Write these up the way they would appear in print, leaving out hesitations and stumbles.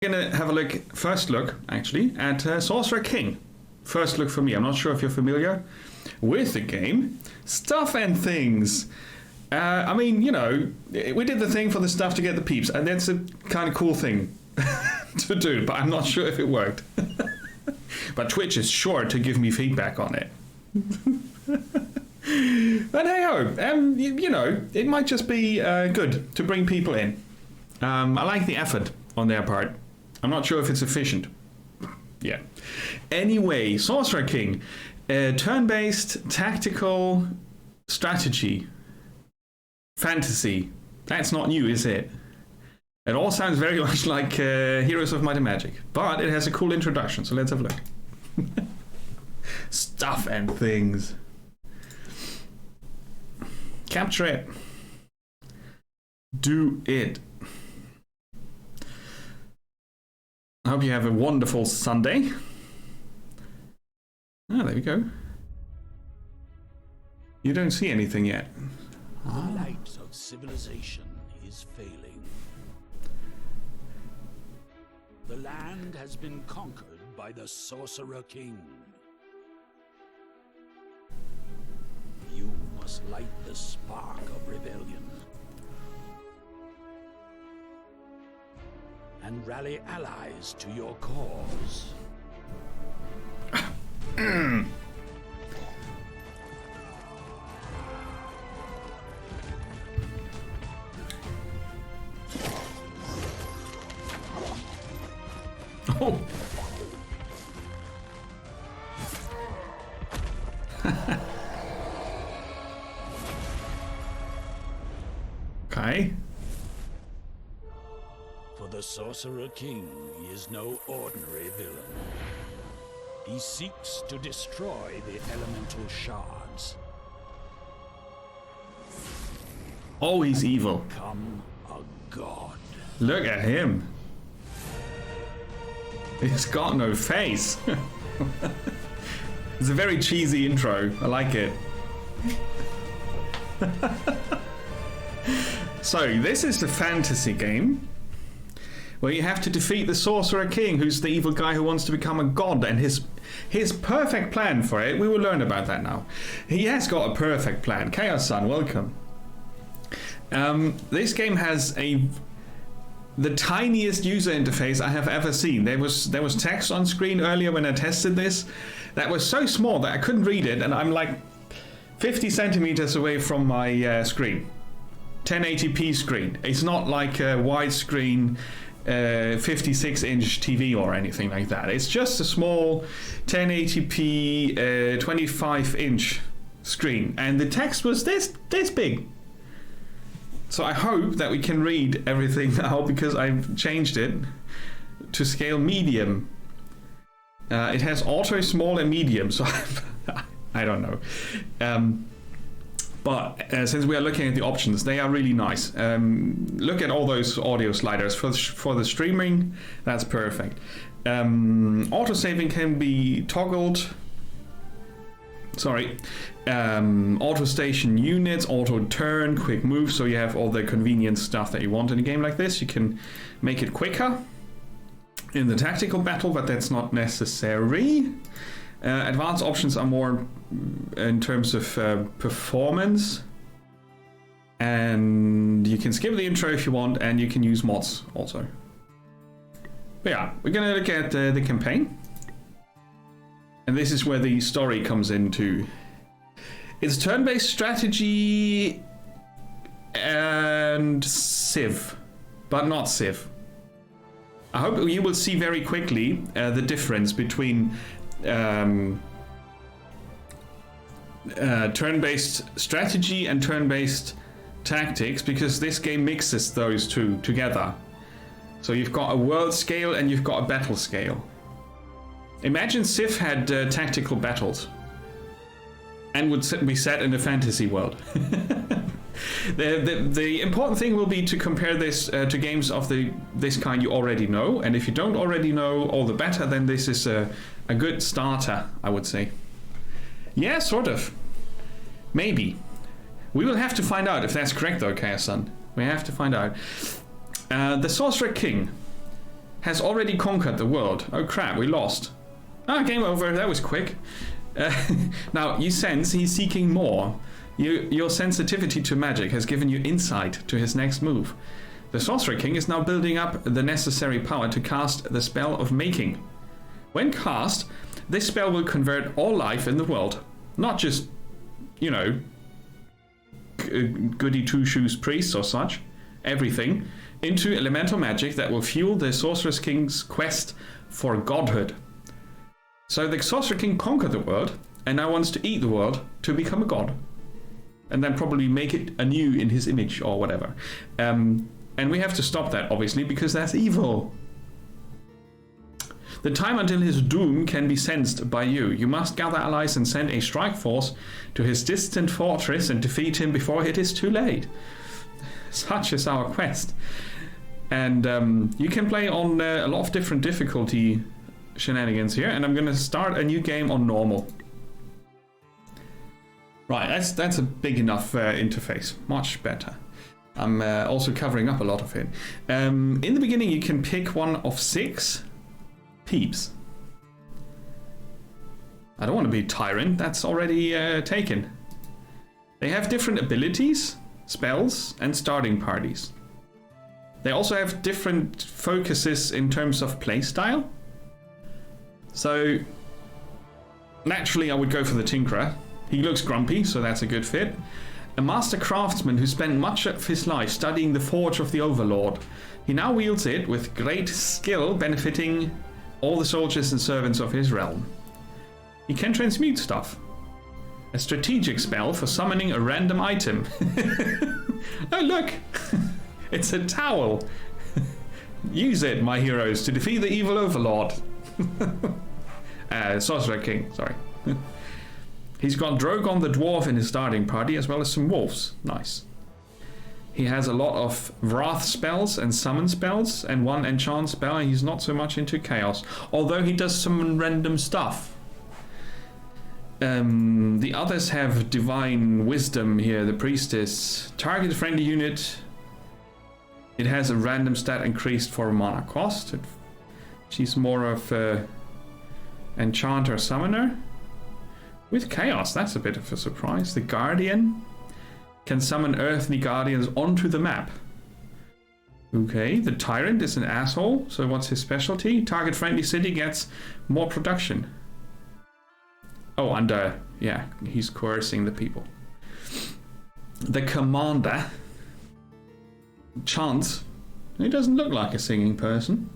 Gonna have a look, first look actually, at Sorcerer King. First look for me. I'm not sure if you're familiar with the game. Stuff and things. I mean, you know, we did the thing for the stuff to get the peeps, and that's a kind of cool thing to do, but I'm not sure if it worked. But Twitch is sure to give me feedback on it. But hey ho, you know, it might just be good to bring people in. I like the effort on their part. I'm not sure if it's efficient. Yeah. Anyway, Sorcerer King. Turn-based tactical strategy. Fantasy. That's not new, is it? It all sounds very much like Heroes of Might and Magic. But it has a cool introduction, so let's have a look. Stuff and things. Capture it. Do it. I hope you have a wonderful Sunday. Ah, there we go. You don't see anything yet. The light of civilization is failing. The land has been conquered by the Sorcerer King. You must light the spark of rebellion and rally allies to your cause. Oh. Okay. For the Sorcerer King is no ordinary villain. He seeks to destroy the elemental shards. Oh, he's evil. Become a god. Look at him. He's got no face. It's a very cheesy intro. I like it. So, this is the fantasy game where you have to defeat the Sorcerer King, who's the evil guy who wants to become a god, and his perfect plan for it, we will learn about that now. He has got a perfect plan. Chaos Sun, welcome. This game has the tiniest user interface I have ever seen. There was text on screen earlier when I tested this that was so small that I couldn't read it, and I'm like 50 centimeters away from my screen. 1080p screen. It's not like a widescreen 56-inch TV or anything like that. It's just a small 1080p 25-inch screen, and the text was this big. So I hope that we can read everything now, because I've changed it to scale medium. It has auto, small, and medium, so I don't know. But since we are looking at the options, they are really nice. Look at all those audio sliders. For the streaming, that's perfect. Auto-saving can be toggled. Sorry. Auto-station units, auto-turn, quick move, so you have all the convenient stuff that you want in a game like this. You can make it quicker in the tactical battle, but that's not necessary. Advanced options are more in terms of performance, and you can skip the intro if you want, and you can use mods also. But yeah, we're gonna look at the campaign, and this is where the story comes into. It's turn-based strategy and Civ, but not Civ. I hope you will see very quickly the difference between turn-based strategy and turn-based tactics, because this game mixes those two together. So you've got a world scale and you've got a battle scale. Imagine Civ had tactical battles and would be set in a fantasy world. The important thing will be to compare this to games of this kind you already know, and if you don't already know, all the better. Then this is a good starter, I would say. Yeah, sort of. Maybe. We will have to find out if that's correct, though, Chaos Sun. We have to find out. The Sorcerer King. has already conquered the world. Oh crap, we lost. Ah, game over. That was quick. Now, you sense he's seeking more. Your sensitivity to magic has given you insight to his next move. The Sorcerer King is now building up the necessary power to cast the spell of making. When cast, this spell will convert all life in the world, not just, you know, goody two-shoes priests or such, everything, into elemental magic that will fuel the Sorcerer King's quest for godhood. So the Sorcerer King conquered the world and now wants to eat the world to become a god. And then probably make it anew in his image or whatever. And we have to stop that, obviously, because that's evil. The time until his doom can be sensed by you. You must gather allies and send a strike force to his distant fortress and defeat him before it is too late. Such is our quest. And you can play on a lot of different difficulty shenanigans here. And I'm going to start a new game on normal. Right, that's a big enough interface. Much better. I'm also covering up a lot of it. In the beginning, you can pick one of 6 peeps. I don't want to be Tyrant. That's already taken. They have different abilities, spells, and starting parties. They also have different focuses in terms of playstyle. So, naturally, I would go for the Tinkerer. He looks grumpy, so that's a good fit. A master craftsman who spent much of his life studying the forge of the Overlord. He now wields it with great skill, benefiting all the soldiers and servants of his realm. He can transmute stuff. A strategic spell for summoning a random item. Oh, look! It's a towel. Use it, my heroes, to defeat the evil Overlord. Sorcerer King, sorry. He's got Drogon the Dwarf in his starting party, as well as some wolves. Nice. He has a lot of Wrath spells and Summon spells, and one Enchant spell. He's not so much into Chaos, although he does summon random stuff. The others have Divine Wisdom here, the Priestess. Target friendly unit. It has a random stat increased for mana cost. She's more of a Enchanter Summoner. With Chaos, that's a bit of a surprise. The Guardian can summon earthly guardians onto the map. Okay, the Tyrant is an asshole, so what's his specialty? Target friendly city gets more production. Oh, and yeah, he's coercing the people. The Commander, Chance, he doesn't look like a singing person.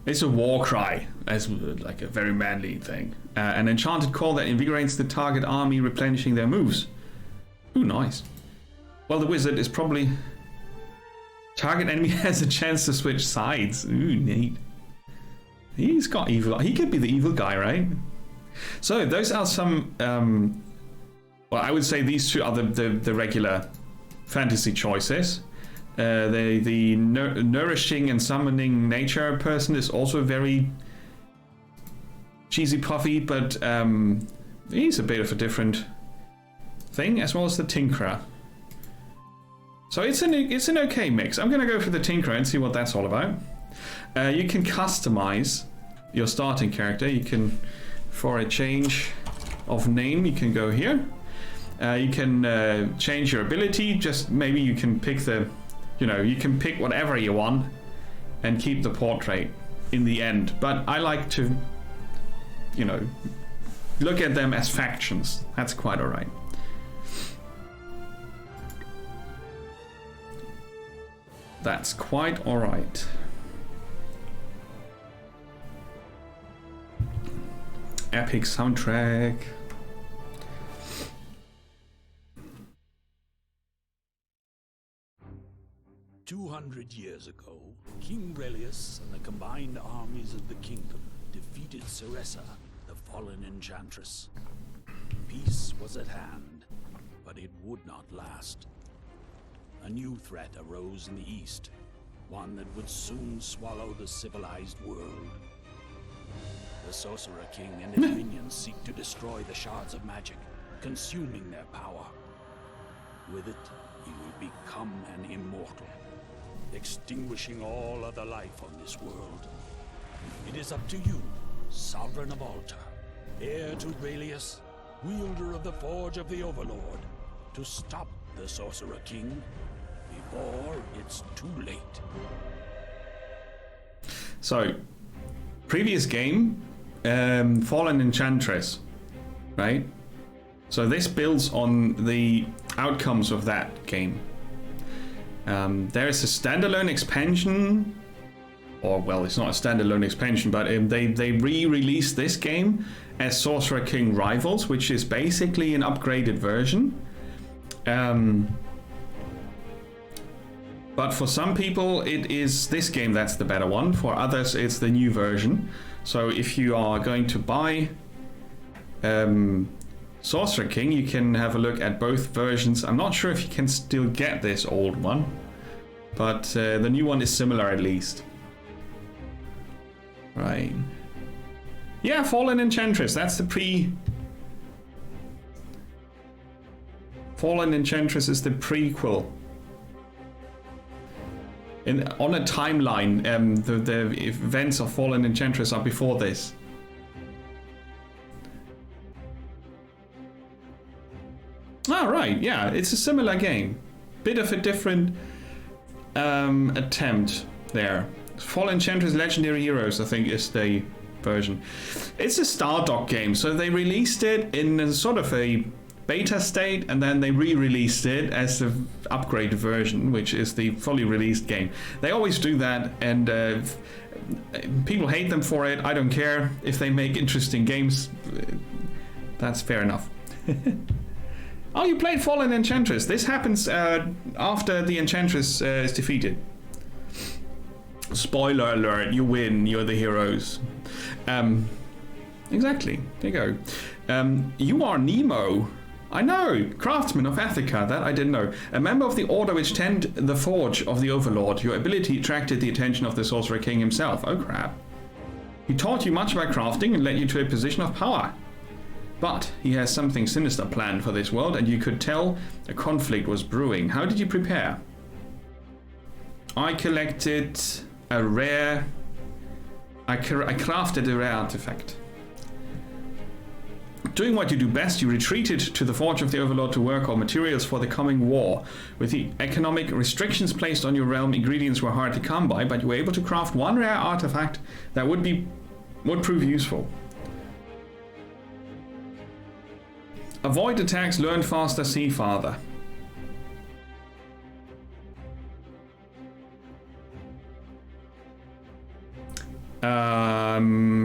It's a war cry, as like a very manly thing. An enchanted call that invigorates the target army, replenishing their moves. Ooh, nice. Well, the wizard is probably... Target enemy has a chance to switch sides. Ooh, neat. He's got evil... He could be the evil guy, right? So, those are some... well, I would say these two are the regular fantasy choices. The nourishing and summoning nature person is also very cheesy puffy, but he's a bit of a different thing, as well as the Tinkerer. So it's an okay mix. I'm going to go for the Tinkerer and see what that's all about. You can customize your starting character. You can, for a change of name, you can go here. You can change your ability. Just maybe you can pick the... You know, you can pick whatever you want and keep the portrait in the end. But I like to, you know, look at them as factions. That's quite alright. That's quite alright. Epic soundtrack. 200 years ago, King Relius and the combined armies of the kingdom defeated Sorceror, the fallen enchantress. Peace was at hand, but it would not last. A new threat arose in the east, one that would soon swallow the civilized world. The Sorcerer King and his minions seek to destroy the shards of magic, consuming their power. With it, he will become an immortal. extinguishing all other life on this world. It is up to you, Sovereign of Altar, heir to Gralius, wielder of the Forge of the Overlord, to stop the Sorcerer King before it's too late. So, previous game, Fallen Enchantress, right? So this builds on the outcomes of that game. There is a standalone expansion, or well, it's not a standalone expansion, but they re-released this game as Sorcerer King Rivals, which is basically an upgraded version. But for some people, it is this game that's the better one. For others, it's the new version. So if you are going to buy Sorcerer King, you can have a look at both versions. I'm not sure if you can still get this old one, but the new one is similar at least. Right. Yeah, Fallen Enchantress. That's the Fallen Enchantress is the prequel. On a timeline, the events of Fallen Enchantress are before this. Ah, right, yeah, it's a similar game. Bit of a different attempt there. Fallen Enchantress Legendary Heroes, I think, is the version. It's a Stardock game, so they released it in a sort of a beta state, and then they re-released it as the upgraded version, which is the fully released game. They always do that, and people hate them for it. I don't care. If they make interesting games, that's fair enough. Oh, you played Fallen Enchantress. This happens after the Enchantress is defeated. Spoiler alert, you win, you're the heroes. Exactly, there you go. You are Nemo. I know, craftsman of Attica, that I didn't know. A member of the order which tend the forge of the Overlord. Your ability attracted the attention of the Sorcerer King himself. Oh crap. He taught you much about crafting and led you to a position of power. But he has something sinister planned for this world, and you could tell a conflict was brewing. How did you prepare? I collected a rare... I crafted a rare artifact. Doing what you do best, you retreated to the Forge of the Overlord to work on materials for the coming war. With the economic restrictions placed on your realm, ingredients were hard to come by, but you were able to craft one rare artifact that would prove useful. Avoid attacks, learn faster, see farther.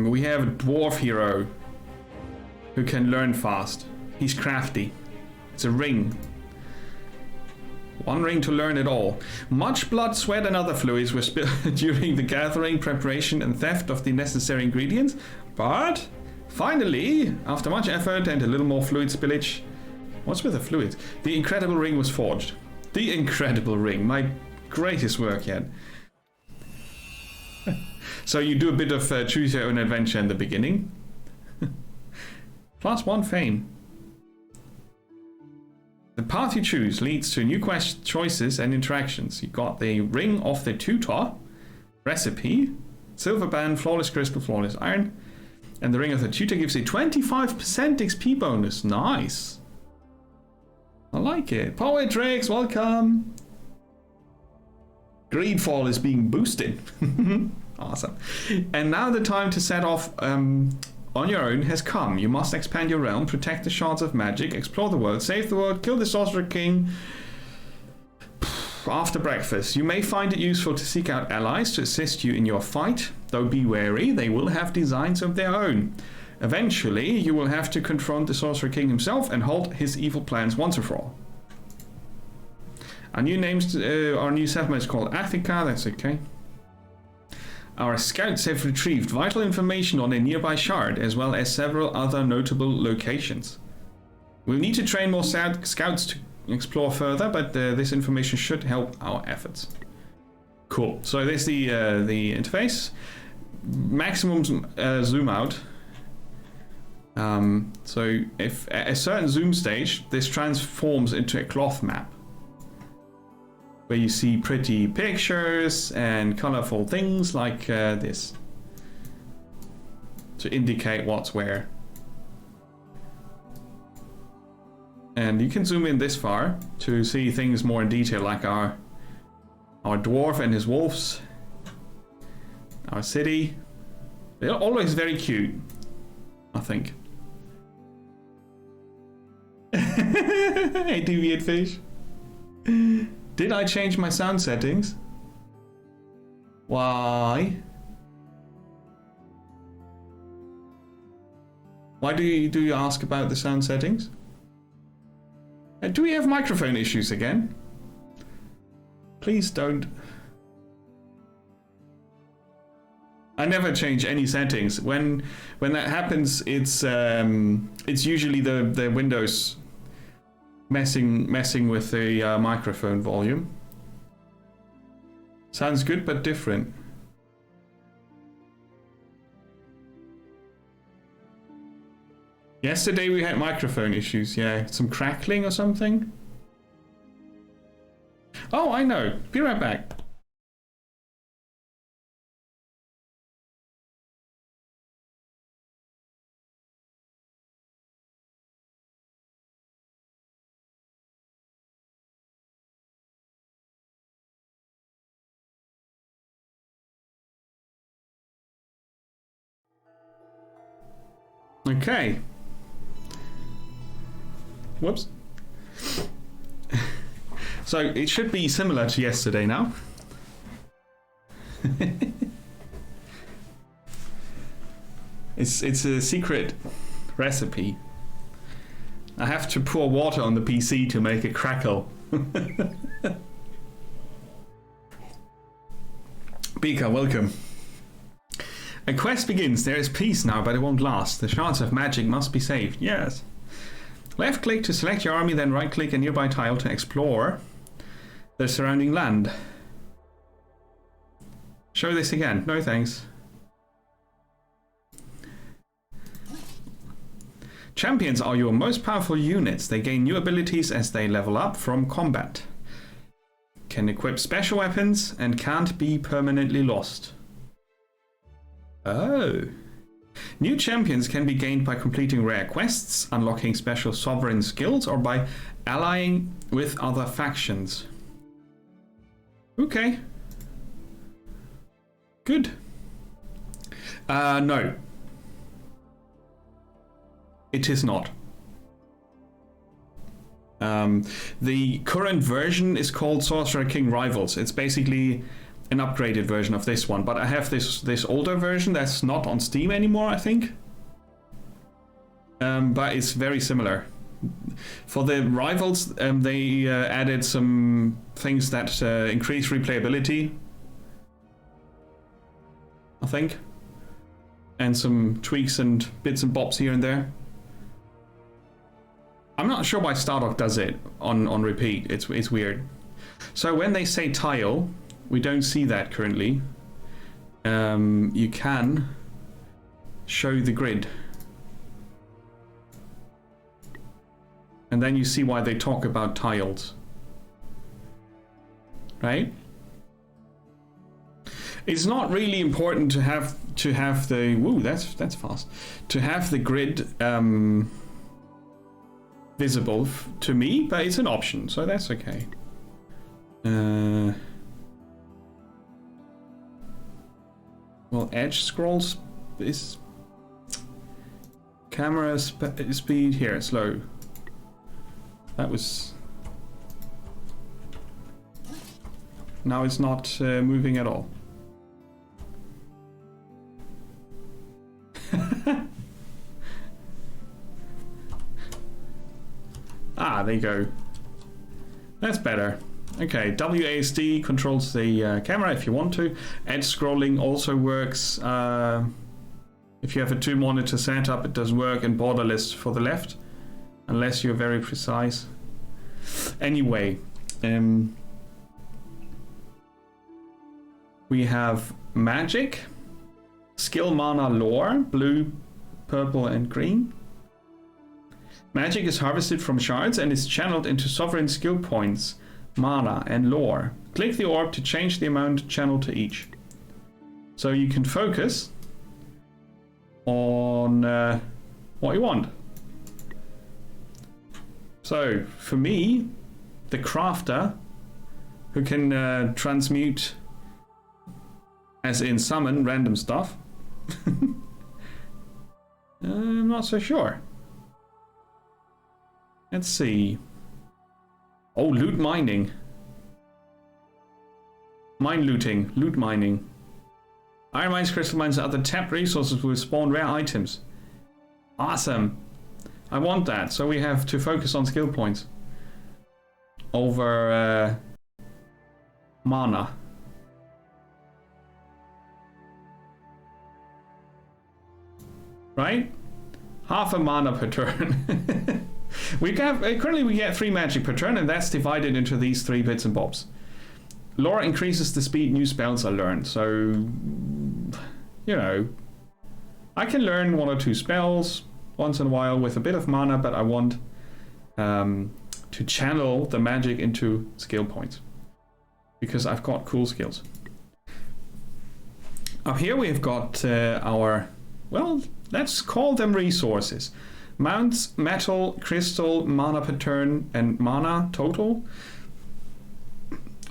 We have a dwarf hero who can learn fast. He's crafty. It's a ring. One ring to learn it all. Much blood, sweat and other fluids were spilled during the gathering, preparation and theft of the necessary ingredients, but finally, after much effort and a little more fluid spillage... What's with the fluids? The incredible ring was forged. The incredible ring. My greatest work yet. So you do a bit of choose your own adventure in the beginning. +1 fame. The path you choose leads to new choices and interactions. You got the Ring of the Tutor, Recipe, Silver Band, Flawless Crystal, Flawless Iron, and the Ring of the Tutor gives a 25% XP bonus. Nice. I like it. Poetrix, welcome. Greedfall is being boosted. Awesome. And now the time to set off on your own has come. You must expand your realm, protect the shards of magic, explore the world, save the world, kill the Sorcerer King. After breakfast, you may find it useful to seek out allies to assist you in your fight, though be wary, they will have designs of their own. Eventually, you will have to confront the Sorcerer King himself and halt his evil plans once and for all. Our new settlement is called Attica, that's okay. Our scouts have retrieved vital information on a nearby shard, as well as several other notable locations. We'll need to train more scouts to explore further, but this information should help our efforts. Cool. So there's the interface. Maximum zoom out. So if at a certain zoom stage, this transforms into a cloth map. where you see pretty pictures and colorful things like this to indicate what's where. And you can zoom in this far to see things more in detail, like our dwarf and his wolves, our city. They're always very cute, I think. Hey, deviant fish. Did I change my sound settings? Why? Why do you ask about the sound settings? Do we have microphone issues again? Please don't. I never change any settings. When that happens, it's usually the Windows messing with the microphone volume. Sounds good, but different. Yesterday we had microphone issues, yeah. Some crackling or something. Oh, I know. Be right back. Okay. Whoops. So it should be similar to yesterday now. It's a secret recipe. I have to pour water on the PC to make it crackle. Bika, welcome. A quest begins. There is peace now, but it won't last. The shards of magic must be saved. Yes. Left click to select your army, then right click a nearby tile to explore the surrounding land. Show this again. No thanks. Champions are your most powerful units. They gain new abilities as they level up from combat. Can equip special weapons and can't be permanently lost. Oh. New champions can be gained by completing rare quests, unlocking special sovereign skills, or by allying with other factions. Okay. Good. No. It is not. The current version is called Sorcerer King Rivals. It's basically an upgraded version of this one, but I have this older version that's not on Steam anymore, I think. But it's very similar. For the Rivals, they added some things that increase replayability, I think, and some tweaks and bits and bobs here and there. I'm not sure why Stardock does it on repeat. It's weird. So when they say tile, we don't see that currently. You can show the grid. And then you see why they talk about tiles. Right? It's not really important to have the woo, that's fast. To have the grid visible to me, but it's an option, so that's okay. Well, edge scrolls is camera speed here, slow. That was. Now it's not moving at all. Ah, there you go. That's better. Okay, WASD controls the camera if you want to. Edge scrolling also works. If you have a 2-monitor setup, it does work, and borderless for the left, unless you're very precise. Anyway, we have magic, skill, mana, lore, blue, purple, and green. Magic is harvested from shards and is channeled into sovereign skill points. mana, and lore. Click the orb to change the amount channeled to each. So you can focus on what you want. So for me, the crafter, who can transmute, as in summon, random stuff. I'm not so sure. Let's see. Oh, loot mining. Mine looting. Loot mining. Iron mines, crystal mines, and other tapped resources will spawn rare items. Awesome. I want that. So we have to focus on skill points over mana. Right? Half a mana per turn. Currently we get 3 magic per turn, and that's divided into these 3 bits and bobs. Lore increases the speed new spells are learned, so you know, I can learn 1 or 2 spells once in a while with a bit of mana, but I want to channel the magic into skill points because I've got cool skills. Up here we have got our, well, let's call them resources. Mounts, metal, crystal, mana per turn, and mana total.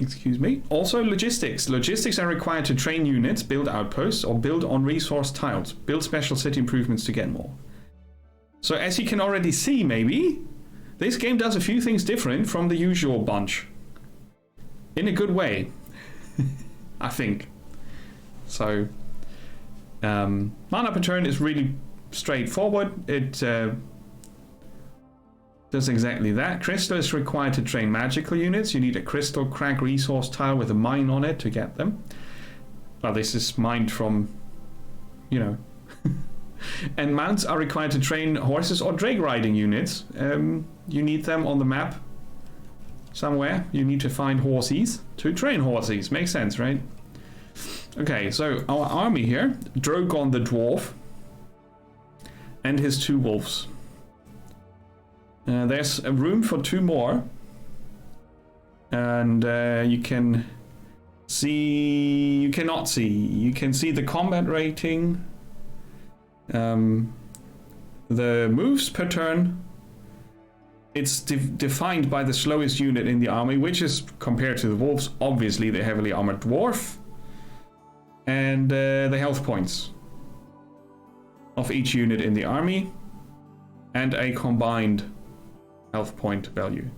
Excuse me. Also logistics. Logistics are required to train units, build outposts, or build on resource tiles. Build special city improvements to get more. So as you can already see, maybe, this game does a few things different from the usual bunch. In a good way. I think. So, mana per turn is really straightforward. It does exactly that. Crystal is required to train magical units. You need a crystal crag resource tile with a mine on it to get them. Well, this is mined from, you know. And mounts are required to train horses or drake riding units. You need them on the map somewhere. You need to find horses to train horses. Makes sense, right? Okay, so our army here, Drogon the dwarf and his 2 wolves. There's a room for 2 more, and you can see, you cannot see, you can see the combat rating, the moves per turn. It's defined by the slowest unit in the army, which is, compared to the wolves, obviously the heavily armored dwarf, and the health points of each unit in the army, and a combined health point value.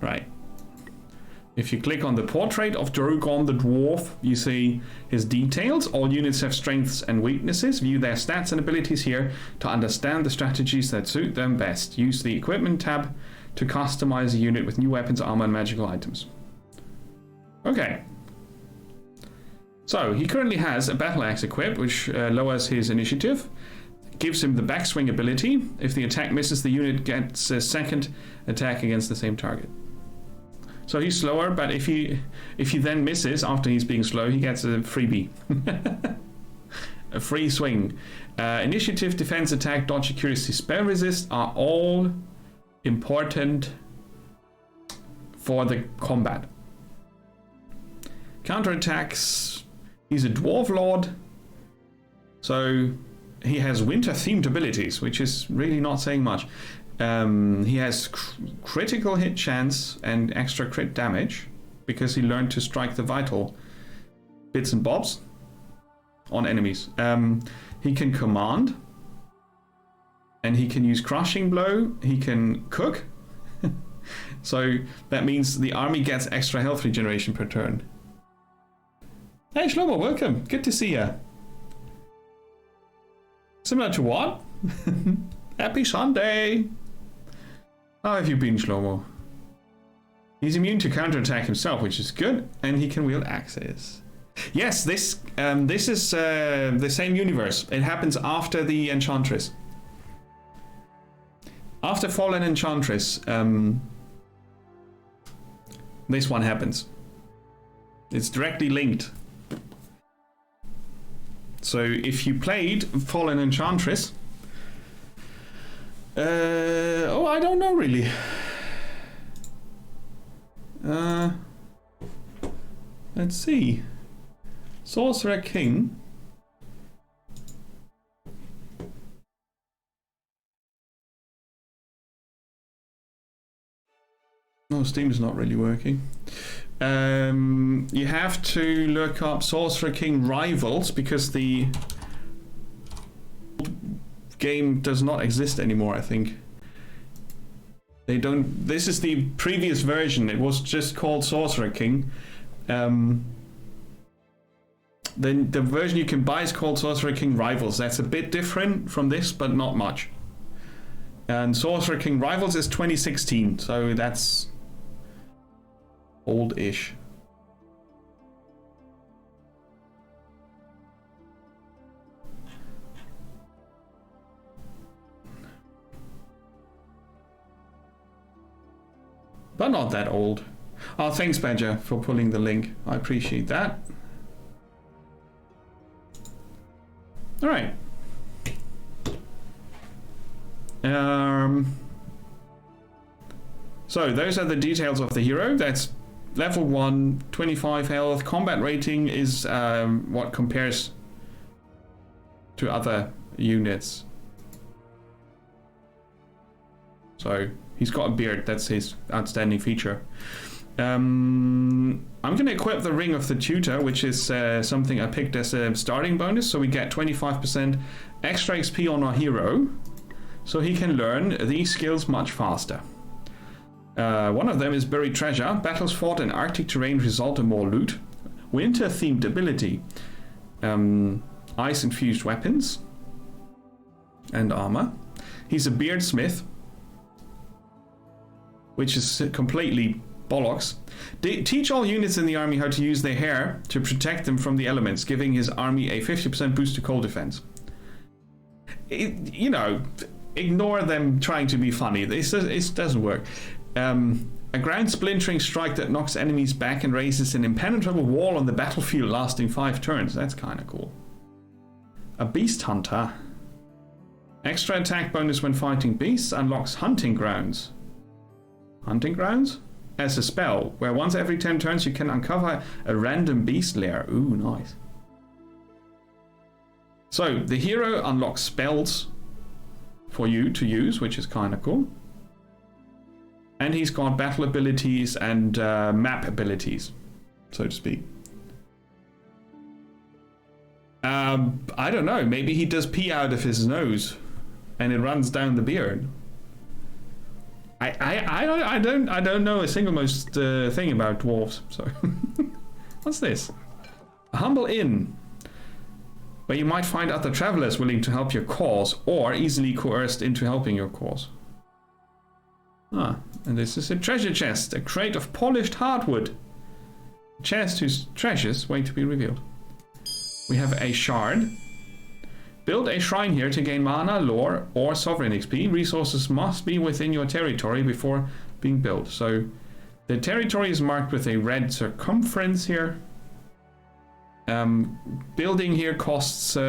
Right. If you click on the portrait of Drogon the dwarf, you see his details. All units have strengths and weaknesses. View their stats and abilities here to understand the strategies that suit them best. Use the equipment tab to customize a unit with new weapons, armor, and magical items. Okay. So, he currently has a battle axe equipped, which lowers his initiative, gives him the backswing ability. If the attack misses, the unit gets a second attack against the same target. So he's slower, but if he then misses after he's being slow, he gets a freebie. A free swing. Initiative, defense, attack, dodge, accuracy, spell resist are all important for the combat. Counterattacks. He's a dwarf lord, so he has winter-themed abilities, which is really not saying much. He has critical hit chance and extra crit damage because he learned to strike the vital bits and bobs on enemies. He can command, and he can use crushing blow. He can cook, so that means the army gets extra health regeneration per turn. Hey Shlomo, welcome. Good to see ya. Similar to what? Happy Sunday. How have you been, Shlomo? He's immune to counterattack himself, which is good, and he can wield axes. Yes, this is the same universe. It happens after the Enchantress. After Fallen Enchantress, this one happens. It's directly linked. So if you played Fallen Enchantress, I don't know really. Let's see. Sorcerer King. No, Steam's not really working. You have to look up Sorcerer King Rivals because the game does not exist anymore, I think. They don't. This is the previous version. It was just called Sorcerer King. Then the version you can buy is called Sorcerer King Rivals. That's a bit different from this, but not much. And Sorcerer King Rivals is 2016, so that's old-ish. But not that old. Oh, thanks, Badger, for pulling the link. I appreciate that. All right. So those are the details of the hero. That's level 1, 25 health. Combat rating is what compares to other units. So he's got a beard. That's his outstanding feature. I'm going to equip the Ring of the Tutor, which is something I picked as a starting bonus. So we get 25% extra XP on our hero. So he can learn these skills much faster. One of them is Buried Treasure. Battles fought in Arctic terrain result in more loot. Winter-themed ability. Ice-infused weapons. And armor. He's a beardsmith. Which is completely bollocks. Teach all units in the army how to use their hair to protect them from the elements, giving his army a 50% boost to cold defense. Ignore them trying to be funny. It doesn't work. A ground splintering strike that knocks enemies back and raises an impenetrable wall on the battlefield lasting 5 turns. That's kind of cool. A beast hunter. Extra attack bonus when fighting beasts unlocks hunting grounds. Hunting grounds? As a spell, where once every 10 turns you can uncover a random beast lair. Ooh, nice. So, the hero unlocks spells for you to use, which is kind of cool. And he's got battle abilities and map abilities, so to speak. I don't know, maybe he does pee out of his nose and it runs down the beard. I don't know a single most thing about dwarves. So what's this? A humble inn, where you might find other travelers willing to help your cause, or easily coerced into helping your cause. Ah, and this is a treasure chest, a crate of polished hardwood. A chest whose treasures wait to be revealed. We have a shard. Build a shrine here to gain mana, lore, or sovereign XP. Resources must be within your territory before being built. So the territory is marked with a red circumference here. Building here costs 1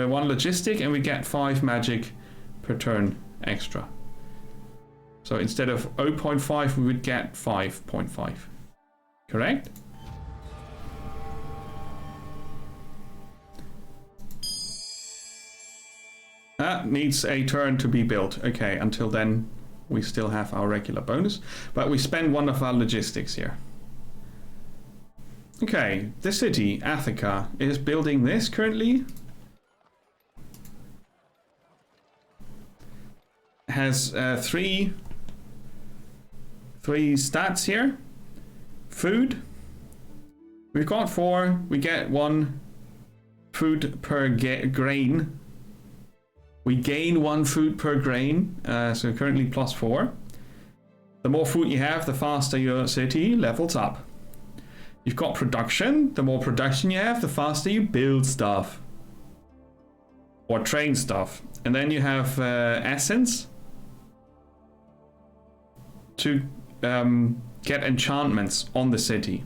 logistic, and we get 5 magic per turn extra. So instead of 0.5, we would get 5.5. Correct? That needs a turn to be built. Okay, until then we still have our regular bonus, but we spend 1 of our logistics here. Okay, the city, Athica, is building this currently. Has 3 stats here. Food. We've got 4. We get 1 food per grain. We gain 1 food per grain, so currently +4. The more food you have, the faster your city levels up. You've got production. The more production you have, the faster you build stuff. Or train stuff. And then you have essence to get enchantments on the city.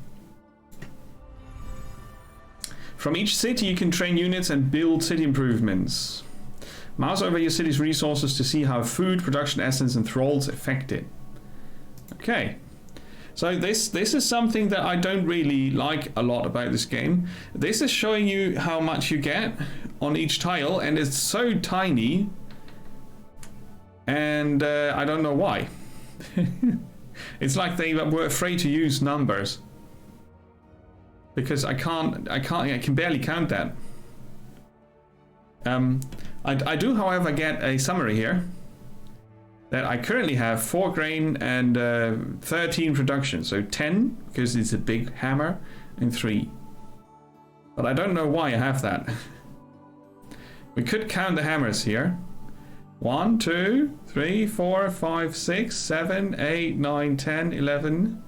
From each city you can train units and build city improvements. Mouse over your city's resources to see how food, production essence and thralls affect it. Okay. So this is something that I don't really like a lot about this game. This is showing you how much you get on each tile, and it's so tiny. And I don't know why. It's like they were afraid to use numbers. Because I can barely count that. I do, however, get a summary here. That I currently have 4 grain and 13 production. So 10, because it's a big hammer, and 3. But I don't know why I have that. We could count the hammers here. 1, 2, 3, 4, 5, 6, 7, 8, 9, 10, 11.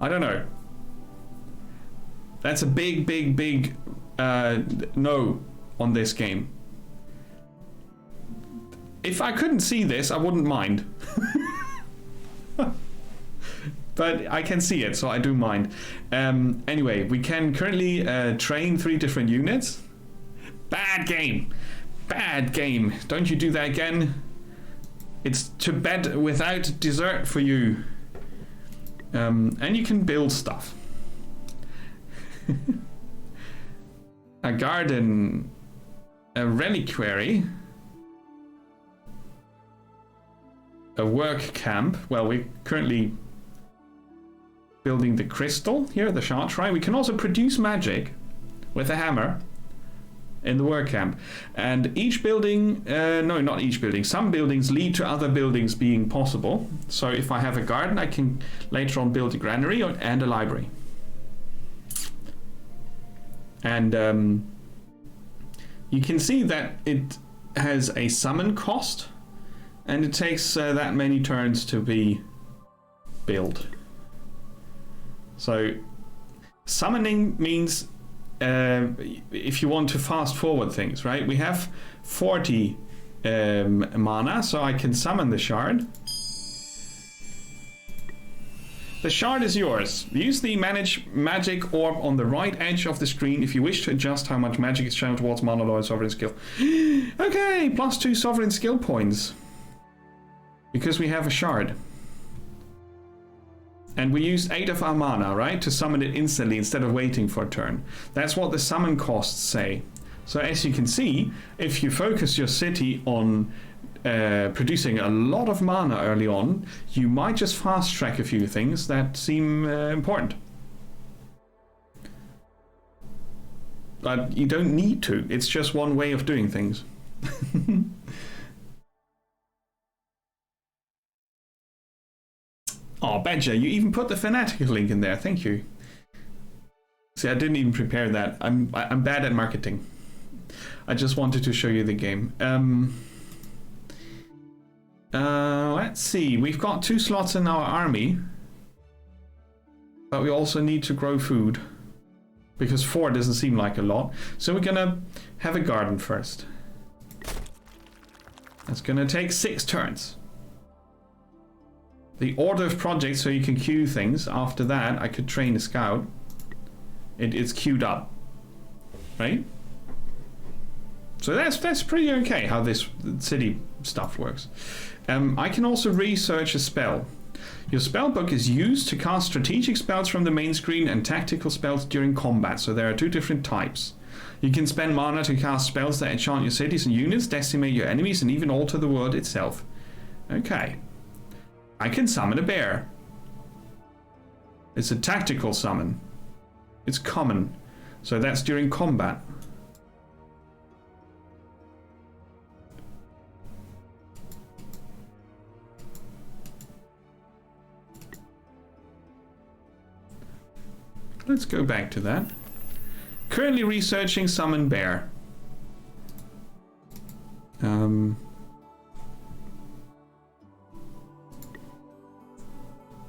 I don't know. That's a big no on this game. If I couldn't see this, I wouldn't mind. But I can see it, so I do mind. Anyway, we can currently train 3 different units. Bad game. Bad game. Don't you do that again. It's to bed without dessert for you. And you can build stuff. A garden, a reliquary, a work camp. Well, we're currently building the crystal here, the shard shrine. We can also produce magic with a hammer in the work camp. And each building, no, not each building, some buildings lead to other buildings being possible. So if I have a garden, I can later on build a granary and a library. And you can see that it has a summon cost, and it takes that many turns to be built. So summoning means if you want to fast forward things, right? We have 40 mana, so I can summon the shard. The shard is yours. Use the manage magic orb on the right edge of the screen if you wish to adjust how much magic is channeled towards mana or sovereign skill. Okay, +2 sovereign skill points. Because we have a shard. And we used 8 of our mana, right? To summon it instantly instead of waiting for a turn. That's what the summon costs say. So as you can see, if you focus your city on producing a lot of mana early on, you might just fast track a few things that seem important. But you don't need to. It's just one way of doing things. Oh, Badger, you even put the Fanatical link in there. Thank you. See, I didn't even prepare that. I'm bad at marketing. I just wanted to show you the game. Let's see. We've got 2 slots in our army. But we also need to grow food. Because 4 doesn't seem like a lot. So we're gonna have a garden first. That's gonna take 6 turns. The order of projects, so you can queue things. After that, I could train a scout. It's queued up, right? So that's pretty okay how this city stuff works. I can also research a spell. Your spell book is used to cast strategic spells from the main screen and tactical spells during combat. So there are 2 different types. You can spend mana to cast spells that enchant your cities and units, decimate your enemies, and even alter the world itself. Okay. I can summon a bear. It's a tactical summon. It's common. So that's during combat. Let's go back to that. Currently researching summon bear.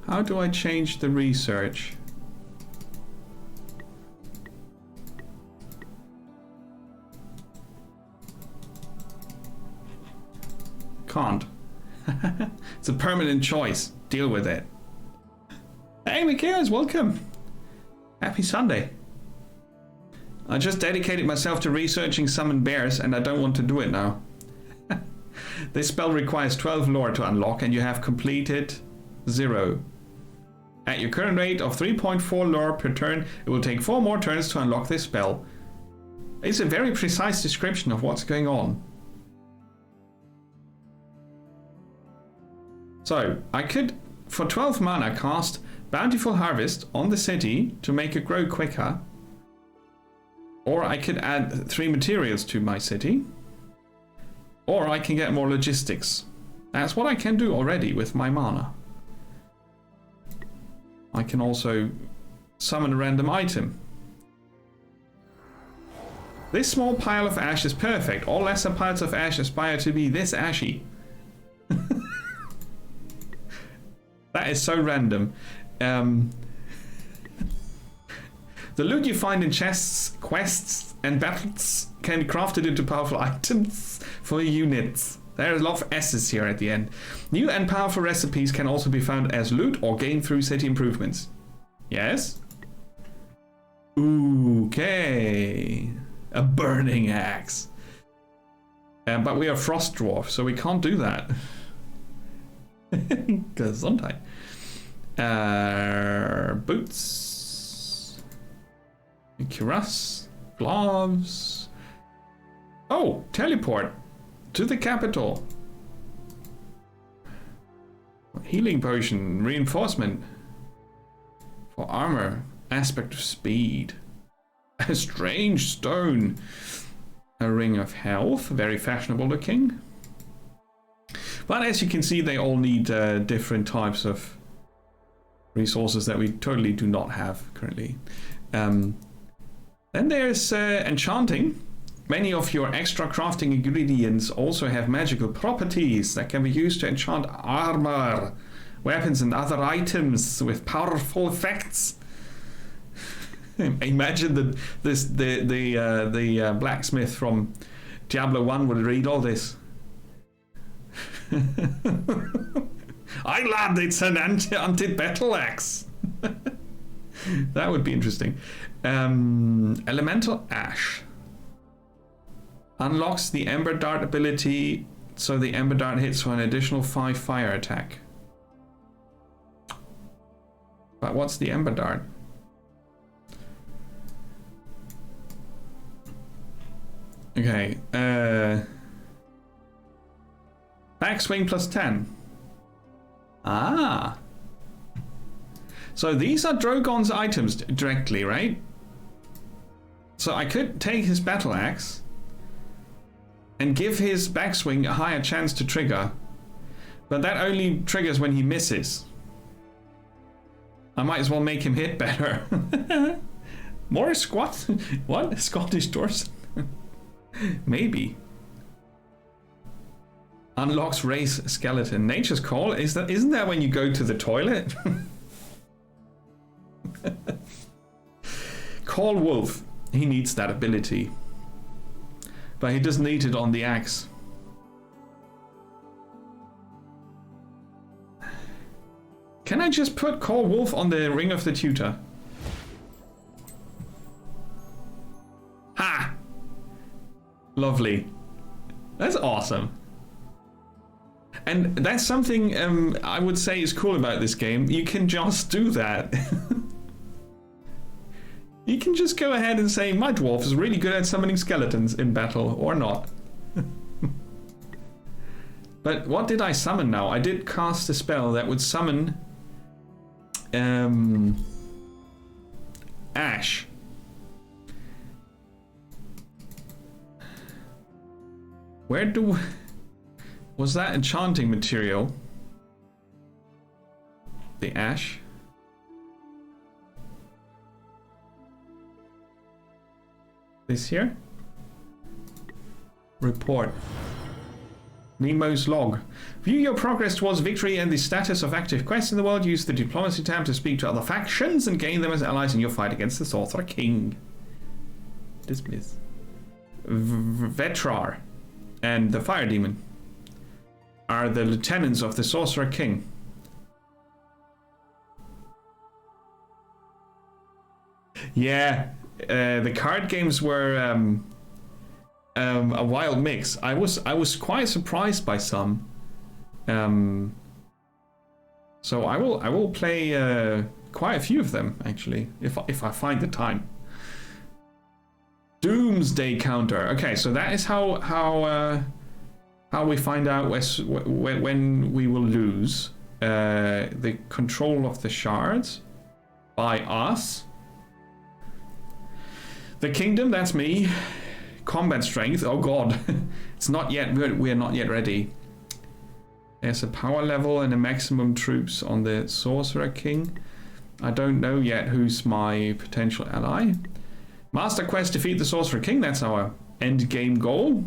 How do I change the research? Can't. It's a permanent choice. Deal with it. Hey, Michaelis, welcome. Happy Sunday. I just dedicated myself to researching summon bears, and I don't want to do it now. This spell requires 12 lore to unlock, and you have completed 0. At your current rate of 3.4 lore per turn, it will take 4 more turns to unlock this spell. It's a very precise description of what's going on. So, I could, for 12 mana, cast Bountiful Harvest on the city to make it grow quicker. Or I could add 3 materials to my city. Or I can get more logistics. That's what I can do already with my mana. I can also summon a random item. This small pile of ash is perfect. All lesser piles of ash aspire to be this ashy. That is so random. The loot you find in chests, quests, and battles can be crafted into powerful items for units. There are a lot of S's here at the end. New and powerful recipes can also be found as loot or gained through city improvements. Yes? Okay. A burning axe. But we are frost dwarf, so we can't do that. Gesundheit. Boots. Cuirass. Gloves. Oh, teleport to the capital. Healing potion. Reinforcement. For armor. Aspect of speed. A strange stone. A ring of health. Very fashionable looking. But as you can see, they all need different types of resources that we totally do not have currently. Then there's enchanting. Many of your extra crafting ingredients also have magical properties that can be used to enchant armor, weapons, and other items with powerful effects. Imagine the blacksmith from Diablo 1 would read all this. I lad, it's an anti-battle axe. That would be interesting. Elemental Ash unlocks the Ember Dart ability, so the Ember Dart hits for an additional 5 fire attack. But what's the Ember Dart? Okay. Backswing plus 10. Ah. So these are Drogon's items directly, right? So I could take his battle axe and give his backswing a higher chance to trigger. But that only triggers when he misses. I might as well make him hit better. More squat? What? Scottish doors? Maybe. Unlocks race skeleton. Nature's Call? Isn't that when you go to the toilet? Call Wolf. He needs that ability. But he doesn't need it on the axe. Can I just put Call Wolf on the Ring of the Tutor? Ha! Lovely. That's awesome. And that's something I would say is cool about this game. You can just do that. You can just go ahead and say, my dwarf is really good at summoning skeletons in battle, or not. But what did I summon now? I did cast a spell that would summon Ash. Was that enchanting material? The ash? This here? Report. Nemo's log. View your progress towards victory and the status of active quests in the world. Use the diplomacy tab to speak to other factions and gain them as allies in your fight against the Sorcerer King. Dismiss. Vetrar and the Fire Demon are the lieutenants of the Sorcerer King. Yeah, the card games were a wild mix. I was quite surprised by some. So I will play quite a few of them actually, if I find the time. Doomsday counter. Okay, so that is how we find out when we will lose the control of the shards by us. The kingdom, that's me. Combat strength. Oh god, it's not yet. We are not yet ready. There's a power level and a maximum troops on the Sorcerer King. I don't know yet who's my potential ally. Master quest: defeat the Sorcerer King. That's our end game goal.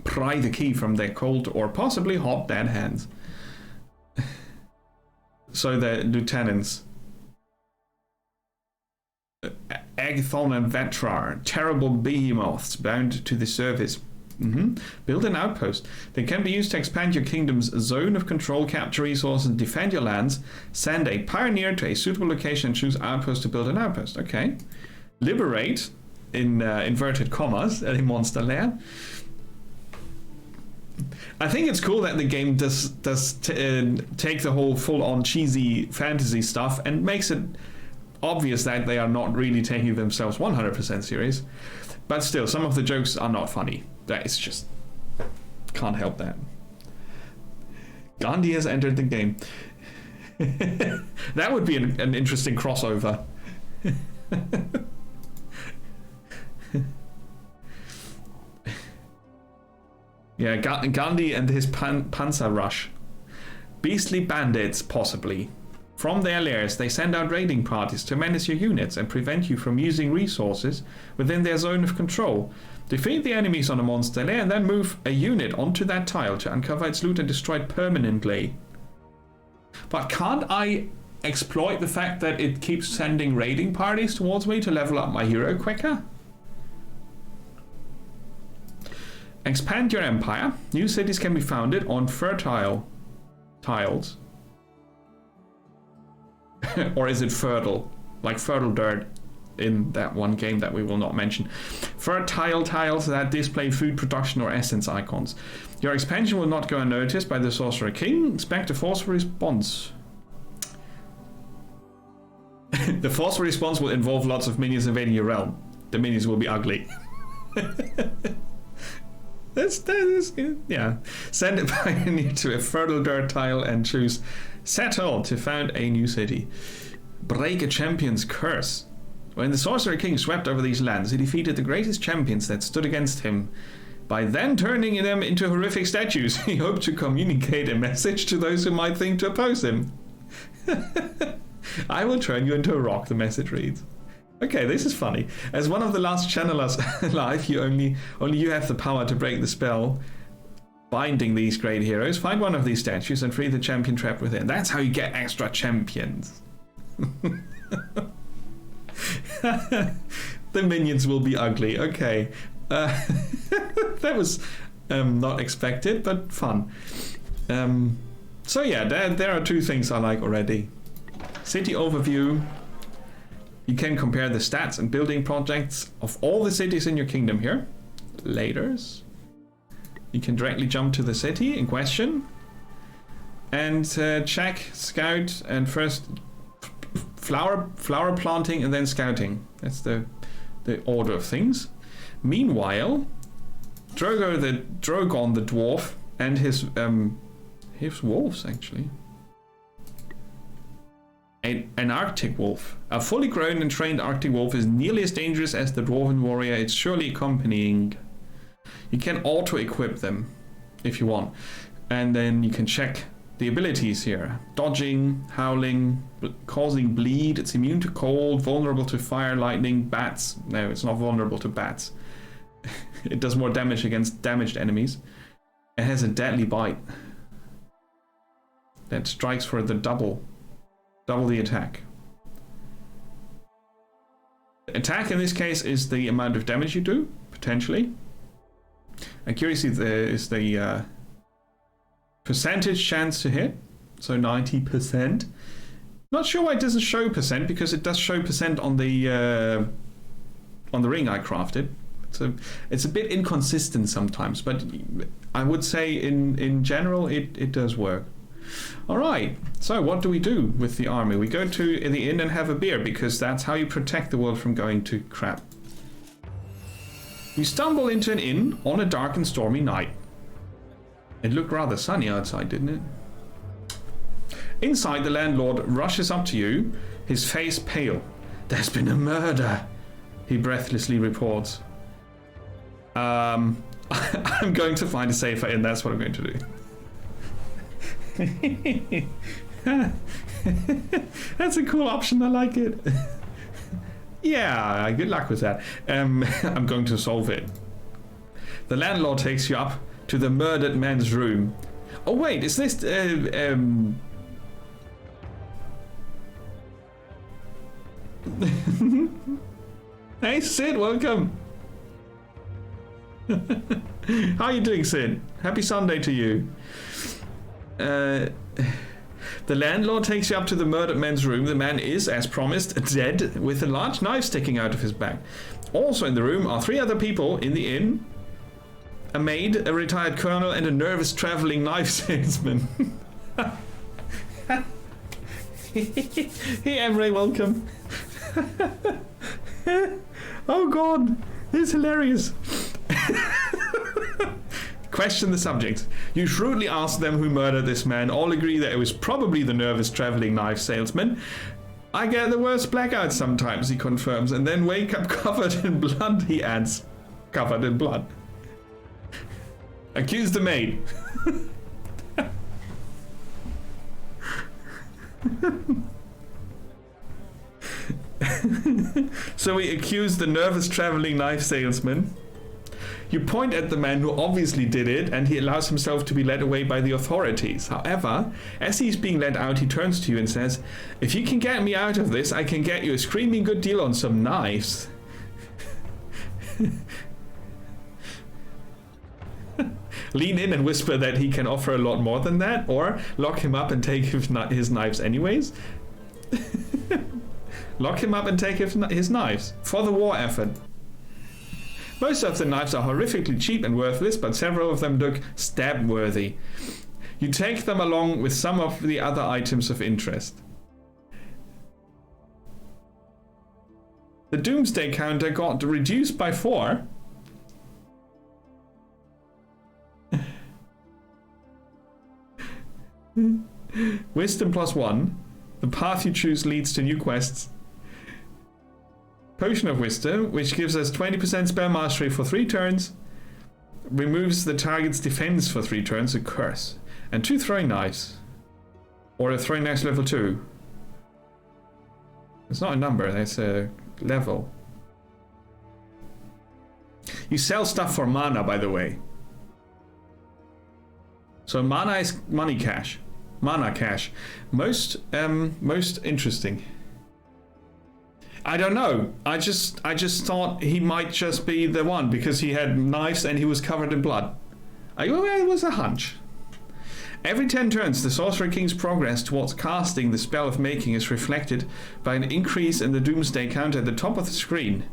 Pry the key from their cold or possibly hot dead hands. So the lieutenants. Agathon and Vetrar, terrible behemoths bound to the surface. Build an outpost. They can be used to expand your kingdom's zone of control, capture resources, defend your lands. Send a pioneer to a suitable location and choose outpost to build an outpost. Okay. Liberate, in inverted commas, a monster lair. I think it's cool that the game does take the whole full-on cheesy fantasy stuff and makes it obvious that they are not really taking themselves 100% serious. But still, some of the jokes are not funny. That is just... can't help that. Gandhi has entered the game. That would be an interesting crossover. Yeah, Gandhi and his Panzer Rush. Beastly bandits, possibly. From their lairs, they send out raiding parties to menace your units and prevent you from using resources within their zone of control. Defeat the enemies on a monster lair and then move a unit onto that tile to uncover its loot and destroy it permanently. But can't I exploit the fact that it keeps sending raiding parties towards me to level up my hero quicker? Expand your empire. New cities can be founded on fertile tiles. Or is it fertile? Like fertile dirt in that one game that we will not mention. Fertile tiles that display food production or essence icons. Your expansion will not go unnoticed by the Sorcerer King. Expect a forceful response. The forceful response will involve lots of minions invading your realm. The minions will be ugly. That's yeah. Send a pioneer to a fertile dirt tile and choose settle to found a new city. Break a champion's curse. When the Sorcerer King swept over these lands, he defeated the greatest champions that stood against him. By then turning them into horrific statues, he hoped to communicate a message to those who might think to oppose him. I will turn you into a rock, the message reads. Okay, this is funny. As one of the last channelers alive, only you have the power to break the spell binding these great heroes. Find one of these statues and free the champion trapped within. That's how you get extra champions. The minions will be ugly. Okay. That was not expected, but fun. So yeah, there are two things I like already. City overview. You can compare the stats and building projects of all the cities in your kingdom here. Laters. You can directly jump to the city in question and check, scout, and first flower planting and then scouting. That's the order of things. Meanwhile, Drogon the dwarf and his wolves actually. An Arctic wolf. A fully grown and trained Arctic wolf is nearly as dangerous as the dwarven warrior it's surely accompanying. You can auto-equip them if you want. And then you can check the abilities here. Dodging, howling, causing bleed. It's immune to cold, vulnerable to fire, lightning, bats. No, it's not vulnerable to bats. It does more damage against damaged enemies. It has a deadly bite that strikes for the double the attack. Attack in this case is the amount of damage you do, potentially. Accuracy is the percentage chance to hit, so 90%. Not sure why it doesn't show percent, because it does show percent on the ring I crafted. So it's a bit inconsistent sometimes, but I would say in general it does work. All right, so what do we do with the army? We go to the inn and have a beer, because that's how you protect the world from going to crap. We stumble into an inn on a dark and stormy night. It looked rather sunny outside, didn't it? Inside, the landlord rushes up to you, his face pale. "There's been a murder," he breathlessly reports. I'm going to find a safer inn, that's what I'm going to do. That's a cool option, I like it. Yeah, good luck with that. I'm going to solve it. The landlord takes you up to the murdered man's room. Oh wait, is this Hey Sid, welcome. How are you doing, Sid? Happy Sunday to you. The landlord takes you up to the murdered man's room. The man is, as promised, dead, with a large knife sticking out of his back. Also in the room are 3 other people in the inn. A maid, a retired colonel, and a nervous traveling knife salesman. Hey Emre, welcome. Oh god, this is hilarious. Question the subject. You shrewdly ask them who murdered this man. All agree that it was probably the nervous traveling knife salesman. I get the worst blackouts sometimes, he confirms, and then wake up covered in blood, he adds. Covered in blood. Accuse the maid. So we accuse the nervous traveling knife salesman. You point at the man who obviously did it, and he allows himself to be led away by the authorities. However, as he's being led out, he turns to you and says, "If you can get me out of this, I can get you a screaming good deal on some knives." Lean in and whisper that he can offer a lot more than that, or lock him up and take his knives anyways. Lock him up and take his knives for the war effort. Most of the knives are horrifically cheap and worthless, but several of them look stab-worthy. You take them along with some of the other items of interest. The doomsday counter got reduced by 4. Wisdom +1. The path you choose leads to new quests. Potion of Wisdom, which gives us 20% spell mastery for 3 turns, removes the target's defense for 3 turns, a curse, and 2 throwing knives, or a throwing knives level 2. It's not a number, that's a level. You sell stuff for mana, by the way. So mana is money cash. Mana cash. Most interesting. I don't know. I just thought he might just be the one because he had knives and he was covered in blood. It was a hunch. Every 10 turns, the Sorcerer King's progress towards casting the spell of making is reflected by an increase in the Doomsday counter at the top of the screen.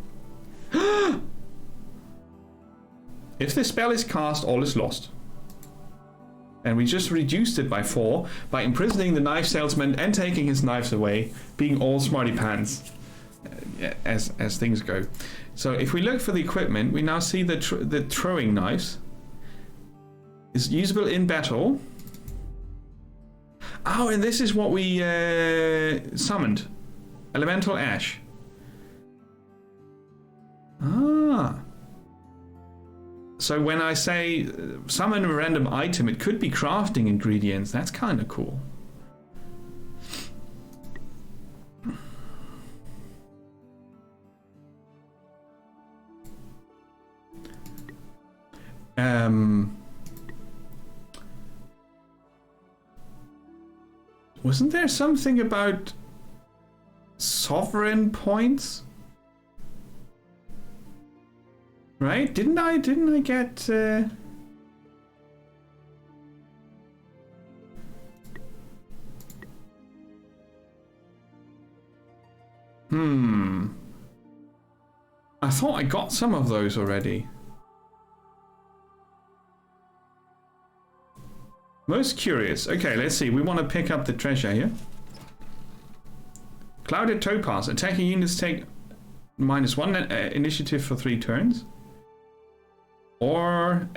If the spell is cast, all is lost. And we just reduced it by 4 by imprisoning the knife salesman and taking his knives away, being all smarty pants. As things go. So if we look for the equipment, we now see the throwing knives is usable in battle. Oh, and this is what we summoned. Elemental Ash. Ah. So when I say summon a random item, it could be crafting ingredients. That's kind of cool. Wasn't there something about sovereign points? Right? Didn't I get I thought I got some of those already. Most curious. Okay, let's see. We want to pick up the treasure here. Clouded topaz. Attacking units take -1 initiative for 3 turns. For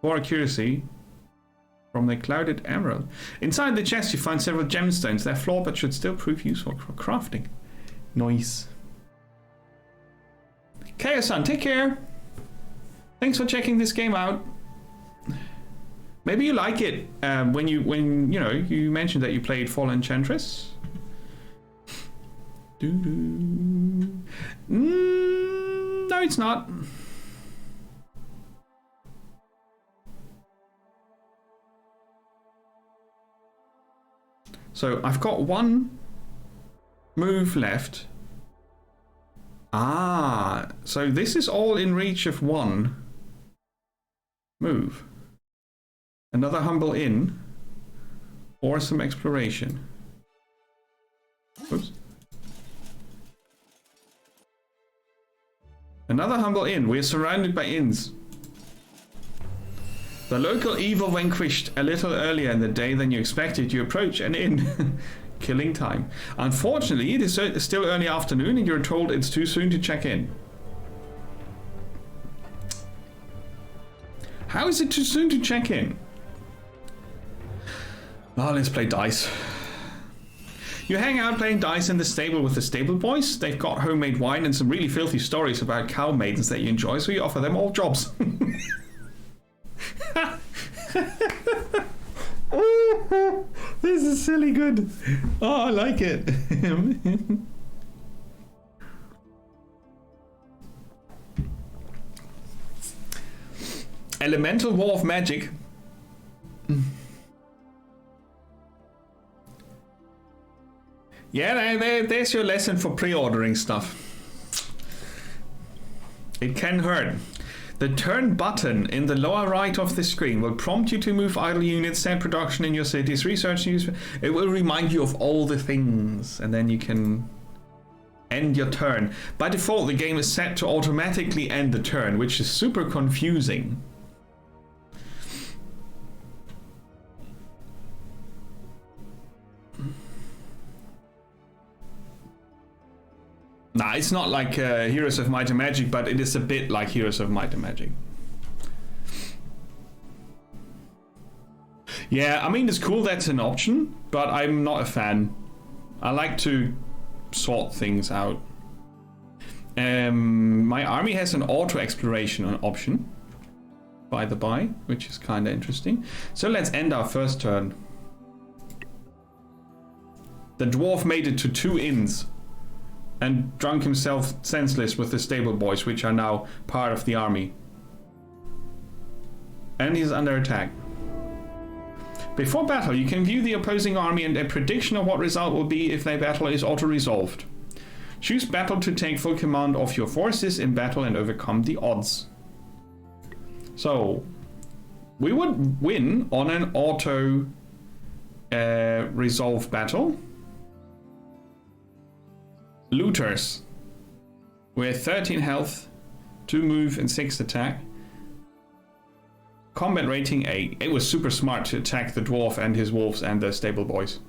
accuracy from the clouded emerald. Inside the chest you find several gemstones. They're flawed but should still prove useful for crafting. Nice. Chaos-san, take care. Thanks for checking this game out. Maybe you like it when you mentioned that you played Fallen Enchantress. No, it's not. So I've got 1 move left. Ah, so this is all in reach of 1 move. Another humble inn or some exploration. Oops. Another humble inn. We're surrounded by inns. The local evil vanquished a little earlier in the day than you expected. You approach an inn. Killing time. Unfortunately, it is still early afternoon and you're told it's too soon to check in. How is it too soon to check in? Oh, let's play dice. You hang out playing dice in the stable with the stable boys. They've got homemade wine and some really filthy stories about cow maidens that you enjoy, so you offer them all jobs. This is silly good. Oh, I like it. Elemental War of Magic. Yeah, there's your lesson for pre-ordering stuff. It can hurt. The turn button in the lower right of the screen will prompt you to move idle units, set production in your cities, research use. It will remind you of all the things, and then you can end your turn. By default, the game is set to automatically end the turn, which is super confusing. Nah, it's not like Heroes of Might and Magic, but it is a bit like Heroes of Might and Magic. Yeah, I mean, it's cool that's an option, but I'm not a fan. I like to sort things out. My army has an auto-exploration option, by the by, which is kind of interesting. So let's end our first turn. The dwarf made it to 2 inns and drunk himself senseless with the stable boys, which are now part of the army. And he's under attack. Before battle, you can view the opposing army and a prediction of what result will be if their battle is auto-resolved. Choose battle to take full command of your forces in battle and overcome the odds. So, we would win on an auto-resolve battle. Looters. We're 13 health, 2 move and 6 attack. Combat rating 8. It was super smart to attack the dwarf and his wolves and the stable boys.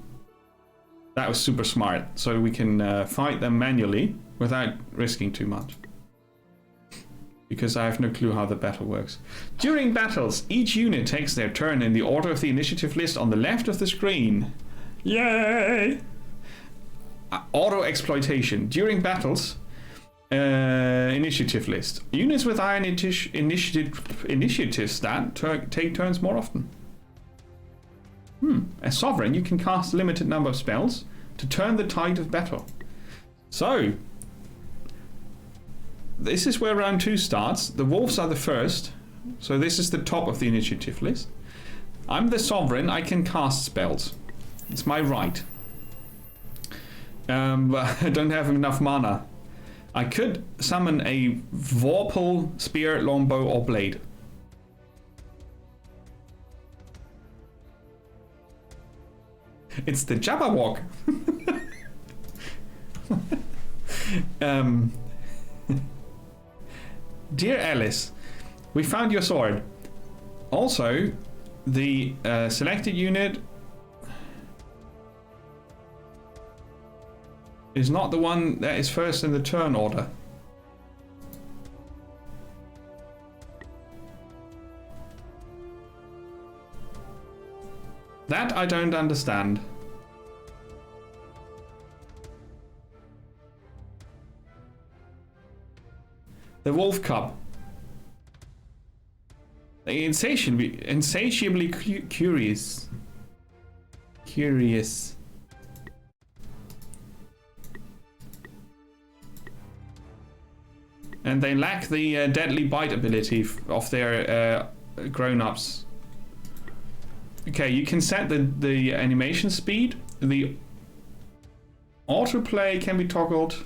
That was super smart, so we can fight them manually without risking too much. Because I have no clue how the battle works. During battles, each unit takes their turn in the order of the initiative list on the left of the screen. Yay! Auto exploitation. During battles, initiative list. Units with higher initiative stat take turns more often. As sovereign, you can cast a limited number of spells to turn the tide of battle. So, this is where round 2 starts. The wolves are the first, so this is the top of the initiative list. I'm the sovereign. I can cast spells. It's my right. But I don't have enough mana. I could summon a Vorpal, Spear, Longbow, or Blade. It's the Jabberwock. um, Dear Alice, we found your sword. Also, the selected unit is not the one that is first in the turn order. That I don't understand. The Wolf Cub. Insatiably curious. Curious. And they lack the deadly bite ability of their grown-ups. Okay, you can set the animation speed. The autoplay can be toggled.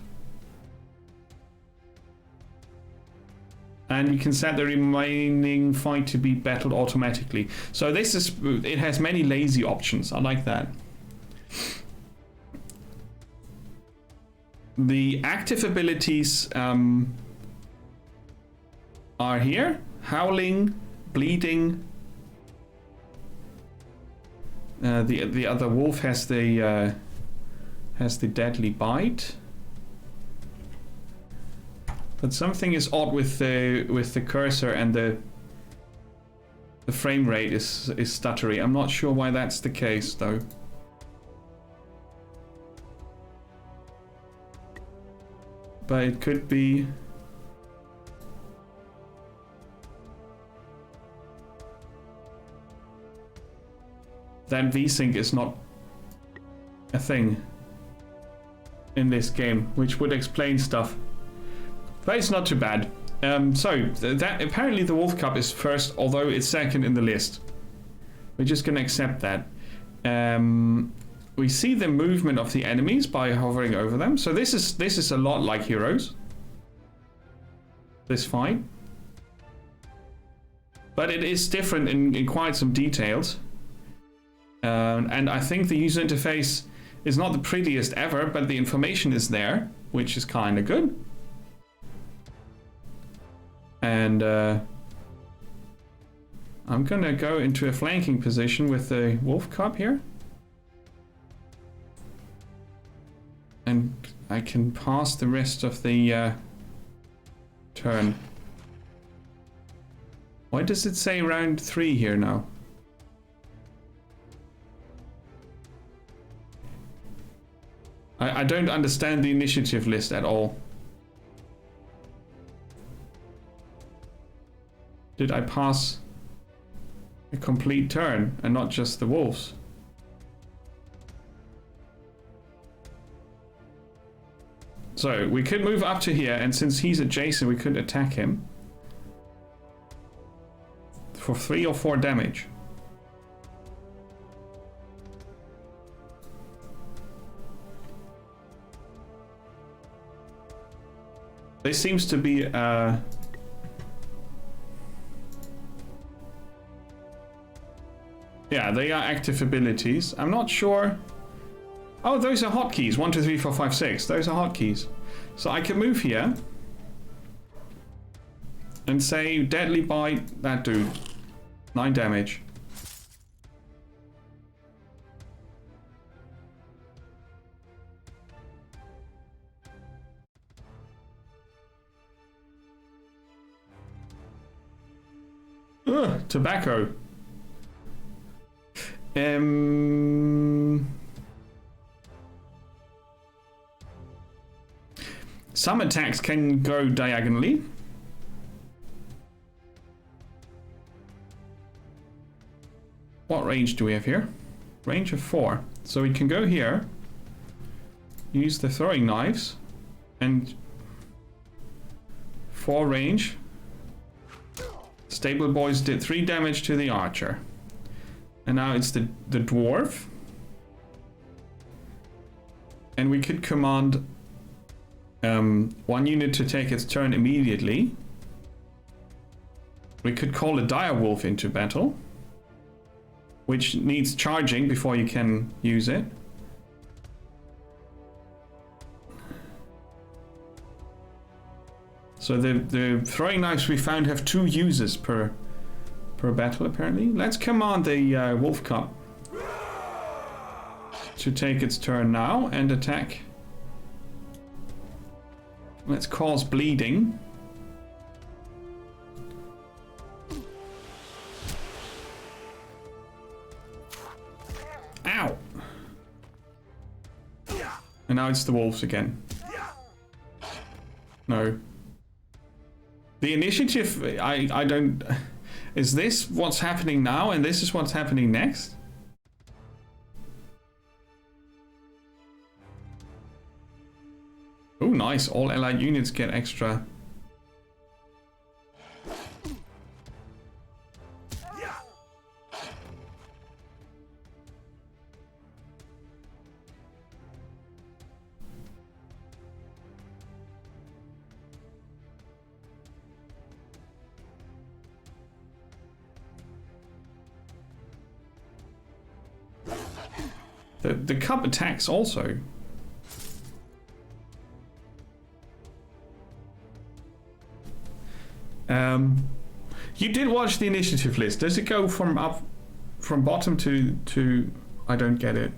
And you can set the remaining fight to be battled automatically. So this is, it has many lazy options. I like that. The active abilities are here. Howling, bleeding. The other wolf has the deadly bite. But something is odd with the cursor, and the frame rate is stuttery. I'm not sure why that's the case though. But it could be that VSync is not a thing in this game, which would explain stuff. But it's not too bad. So that apparently the Wolf Cub is first, although it's second in the list. We're just gonna accept that. We see the movement of the enemies by hovering over them. So this is a lot like Heroes. This fight, but it is different in quite some details. And I think the user interface is not the prettiest ever, but the information is there, which is kind of good. And I'm gonna go into a flanking position with the Wolf Cub here. And I can pass the rest of the turn. Why does it say round 3 here now? I don't understand the initiative list at all. Did I pass a complete turn and not just the wolves? So we could move up to here, and since he's adjacent, we could attack him for 3 or 4 damage. This seems to be yeah, they are active abilities. I'm not sure. Oh, those are hotkeys. 1, 2, 3, 4, 5, 6. Those are hotkeys. So I can move here and say deadly bite that dude. 9 damage. Ugh, tobacco. Some attacks can go diagonally. What range do we have here? Range of 4. So we can go here, use the throwing knives, and 4 range. Stable Boys did 3 damage to the archer. And now it's the dwarf. And we could command 1 unit to take its turn immediately. We could call a dire wolf into battle, which needs charging before you can use it. So the throwing knives we found have 2 uses per battle apparently. Let's command the wolf cub to take its turn now and attack. Let's cause bleeding. Ow! And now it's the wolves again. No. The initiative, I don't... Is this what's happening now and this is what's happening next? Oh, nice. All allied units get extra. The cub attacks also. You did watch the initiative list. Does it go from bottom to I don't get it.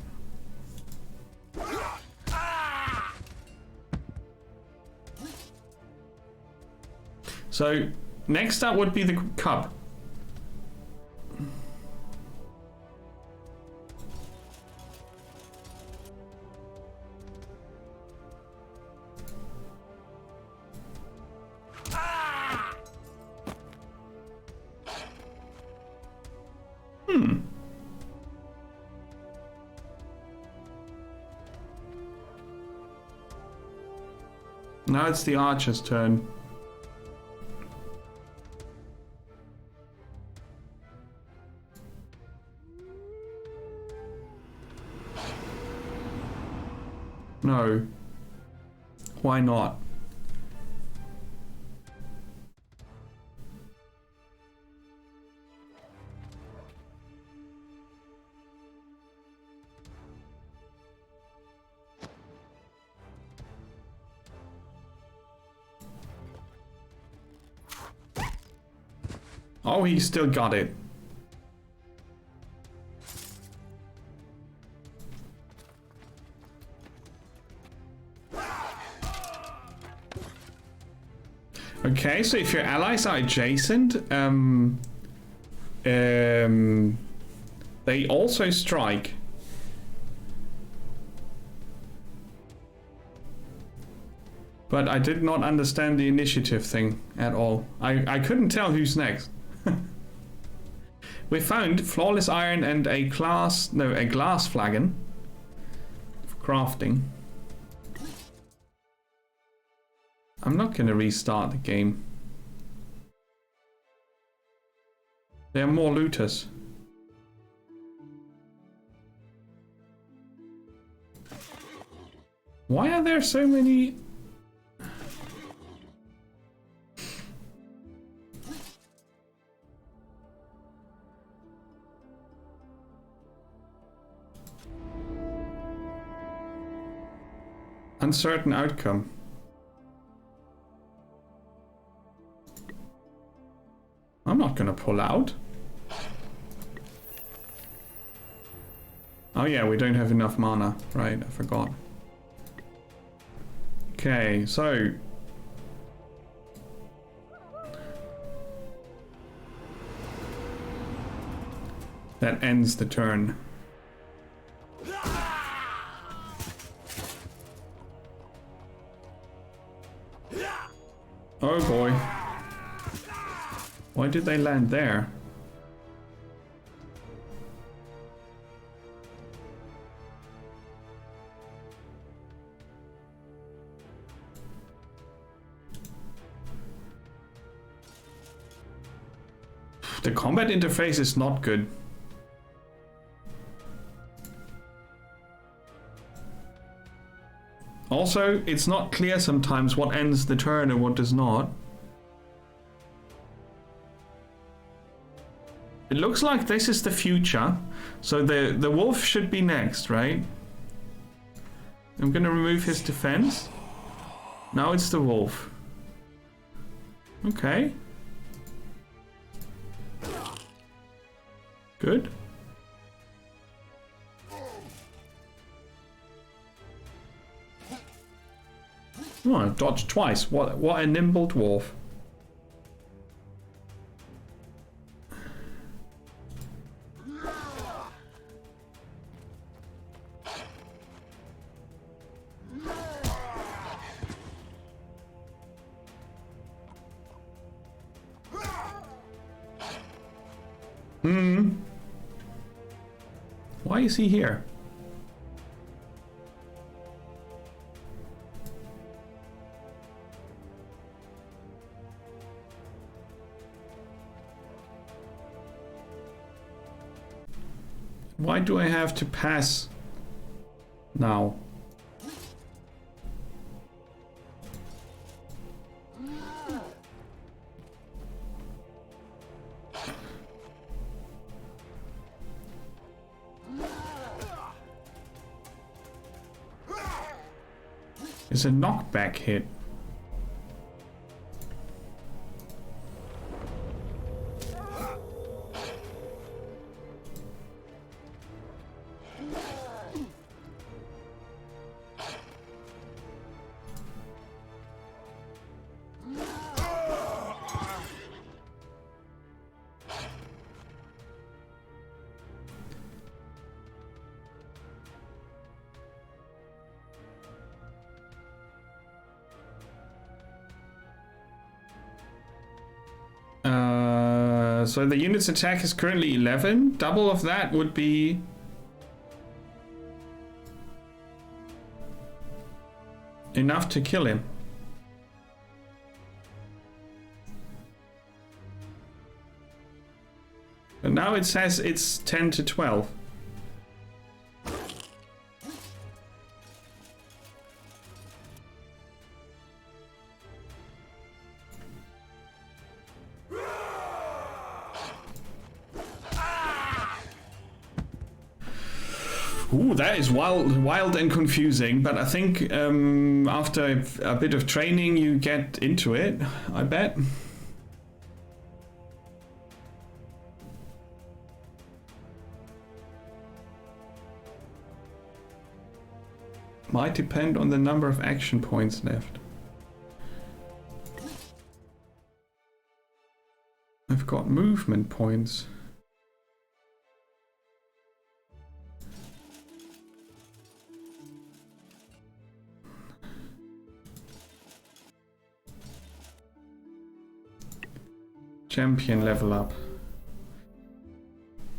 So next up would be the cub. Now it's the archer's turn. No. Why not? Oh, he still got it. Okay, so if your allies are adjacent, they also strike. But I did not understand the initiative thing at all. I couldn't tell who's next. We found flawless iron and a glass flagon for crafting. I'm not going to restart the game. There are more looters. Why are there so many? Uncertain outcome. I'm not gonna pull out. Oh yeah, we don't have enough mana. Right, I forgot. Okay, so... that ends the turn. Oh boy. Why did they land there? The combat interface is not good. Also, it's not clear sometimes what ends the turn and what does not. It looks like this is the future, so the wolf should be next, right? I'm gonna remove his defense. Now it's the wolf. Okay. Good. Oh, I dodged twice. What a nimble dwarf. Why is he here? Why do I have to pass now? It's a knockback hit. So the unit's attack is currently 11. Double of that would be... enough to kill him. But now it says it's 10 to 12. Ooh, that is wild and confusing, but I think after a bit of training you get into it, I bet. Might depend on the number of action points left. I've got movement points. Champion level up.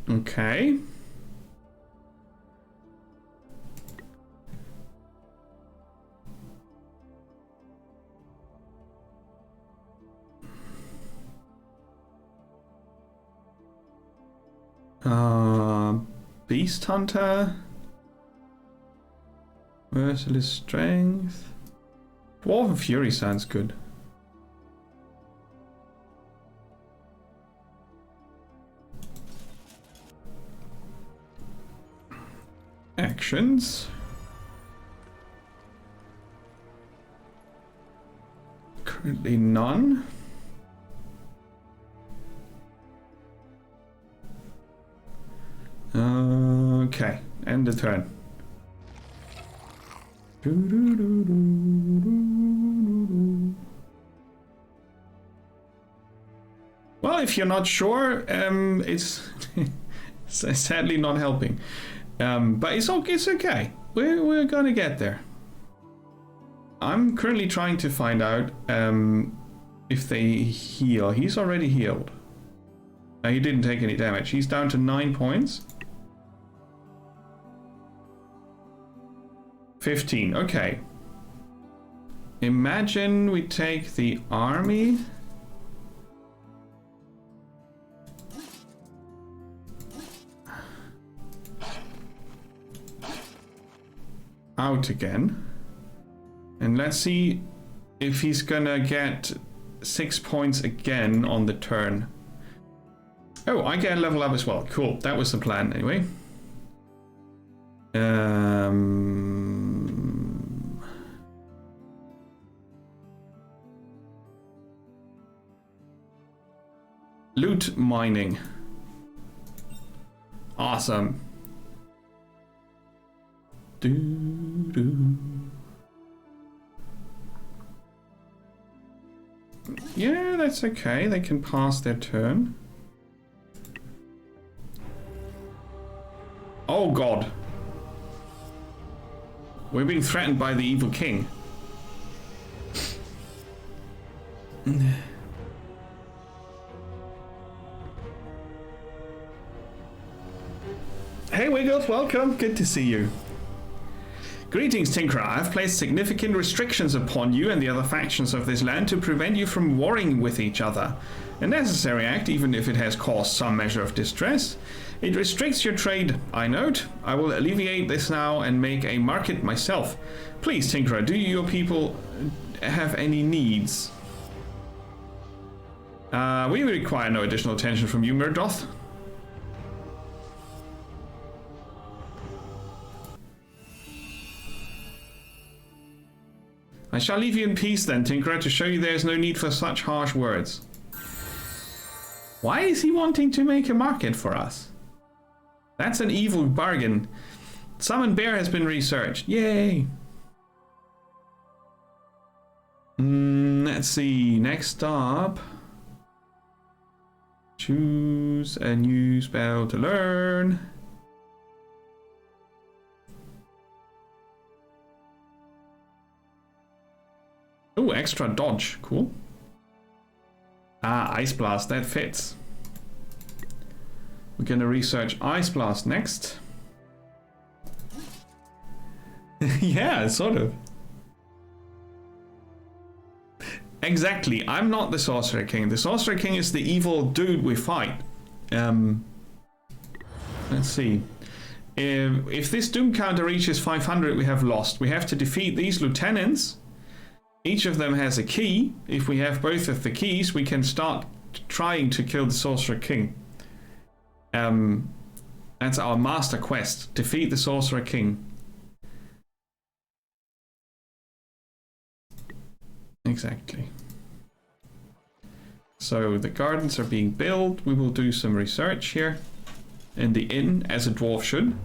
Okay. Beast Hunter. Merciless Strength. Dwarven Fury sounds good. Actions. Currently none. Okay, end the turn. Well, if you're not sure, it's sadly not helping. But it's okay. We're gonna get there. I'm currently trying to find out if they heal. He's already healed. He didn't take any damage. He's down to 9 points. 15. Okay. Imagine we take the army. Out again. And let's see if he's gonna get 6 points again on the turn. Oh, I get a level up as well. Cool. That was the plan anyway. Loot mining. Awesome. Yeah, that's okay. They can pass their turn. Oh god. We're being threatened by the evil king. Hey Wiggles, welcome. Good to see you. Greetings, Tinkerer. I have placed significant restrictions upon you and the other factions of this land to prevent you from warring with each other. A necessary act, even if it has caused some measure of distress. It restricts your trade, I note. I will alleviate this now and make a market myself. Please, Tinkerer, do your people have any needs? We require no additional attention from you, Murdoth. I shall leave you in peace then, Tinkerer, to show you there is no need for such harsh words. Why is he wanting to make a market for us? That's an evil bargain. Summon Bear has been researched. Yay! Let's see. Next up. Choose a new spell to learn. Oh, extra dodge. Cool. Ah, Ice Blast. That fits. We're going to research Ice Blast next. Yeah, sort of. Exactly. I'm not the Sorcerer King. The Sorcerer King is the evil dude we fight. Let's see. If this Doom counter reaches 500, we have lost. We have to defeat these lieutenants. Each of them has a key. If we have both of the keys, we can start trying to kill the Sorcerer King. That's our master quest. Defeat the Sorcerer King. Exactly. So the gardens are being built. We will do some research here in the inn, as a dwarf should.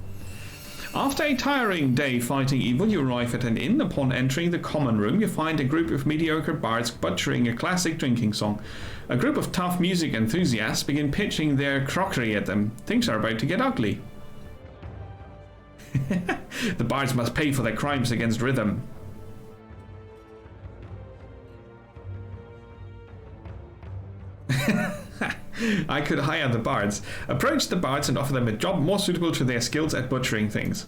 After a tiring day fighting evil, you arrive at an inn. Upon entering the common room, you find a group of mediocre bards butchering a classic drinking song. A group of tough music enthusiasts begin pitching their crockery at them. Things are about to get ugly. The bards must pay for their crimes against rhythm. I could hire the bards. Approach the bards and offer them a job more suitable to their skills at butchering things.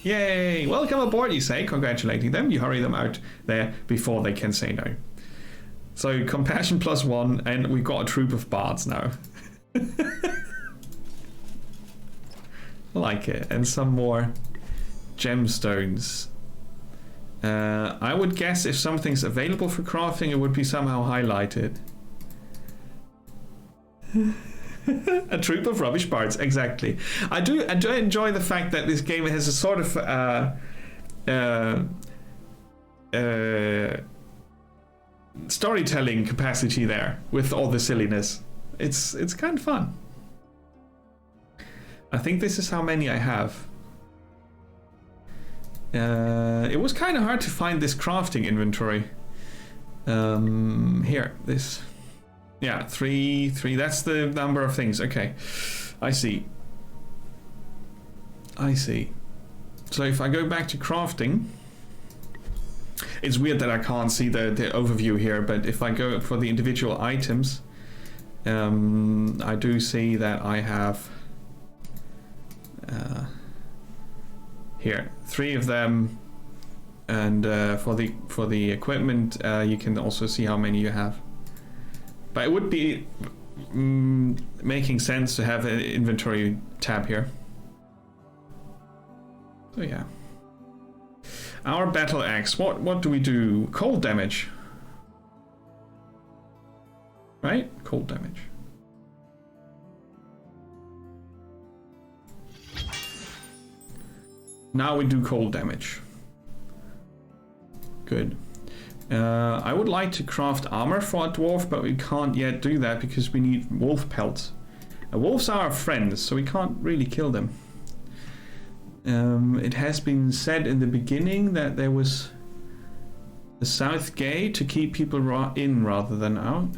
Yay! Welcome aboard, you say, congratulating them. You hurry them out there before they can say no. So, compassion +1, and we've got a troop of bards now. I like it. And some more gemstones. I would guess if something's available for crafting, it would be somehow highlighted. A troop of rubbish bards, exactly. I do enjoy the fact that this game has a sort of storytelling capacity there with all the silliness. It's kind of fun. I think this is how many I have. It was kind of hard to find this crafting inventory. Here, this. Yeah, three, that's the number of things. Okay, I see. So if I go back to crafting, it's weird that I can't see the overview here, but if I go for the individual items, I do see that I have here 3 of them, and for the equipment, you can also see how many you have. But it would be making sense to have an inventory tab here. So yeah. Our battle axe. What do we do? Cold damage. Right? Cold damage. Now we do cold damage. Good. I would like to craft armor for a dwarf, but we can't yet do that because we need wolf pelts. Wolves are our friends, so we can't really kill them. It has been said in the beginning that there was the south gate to keep people in rather than out.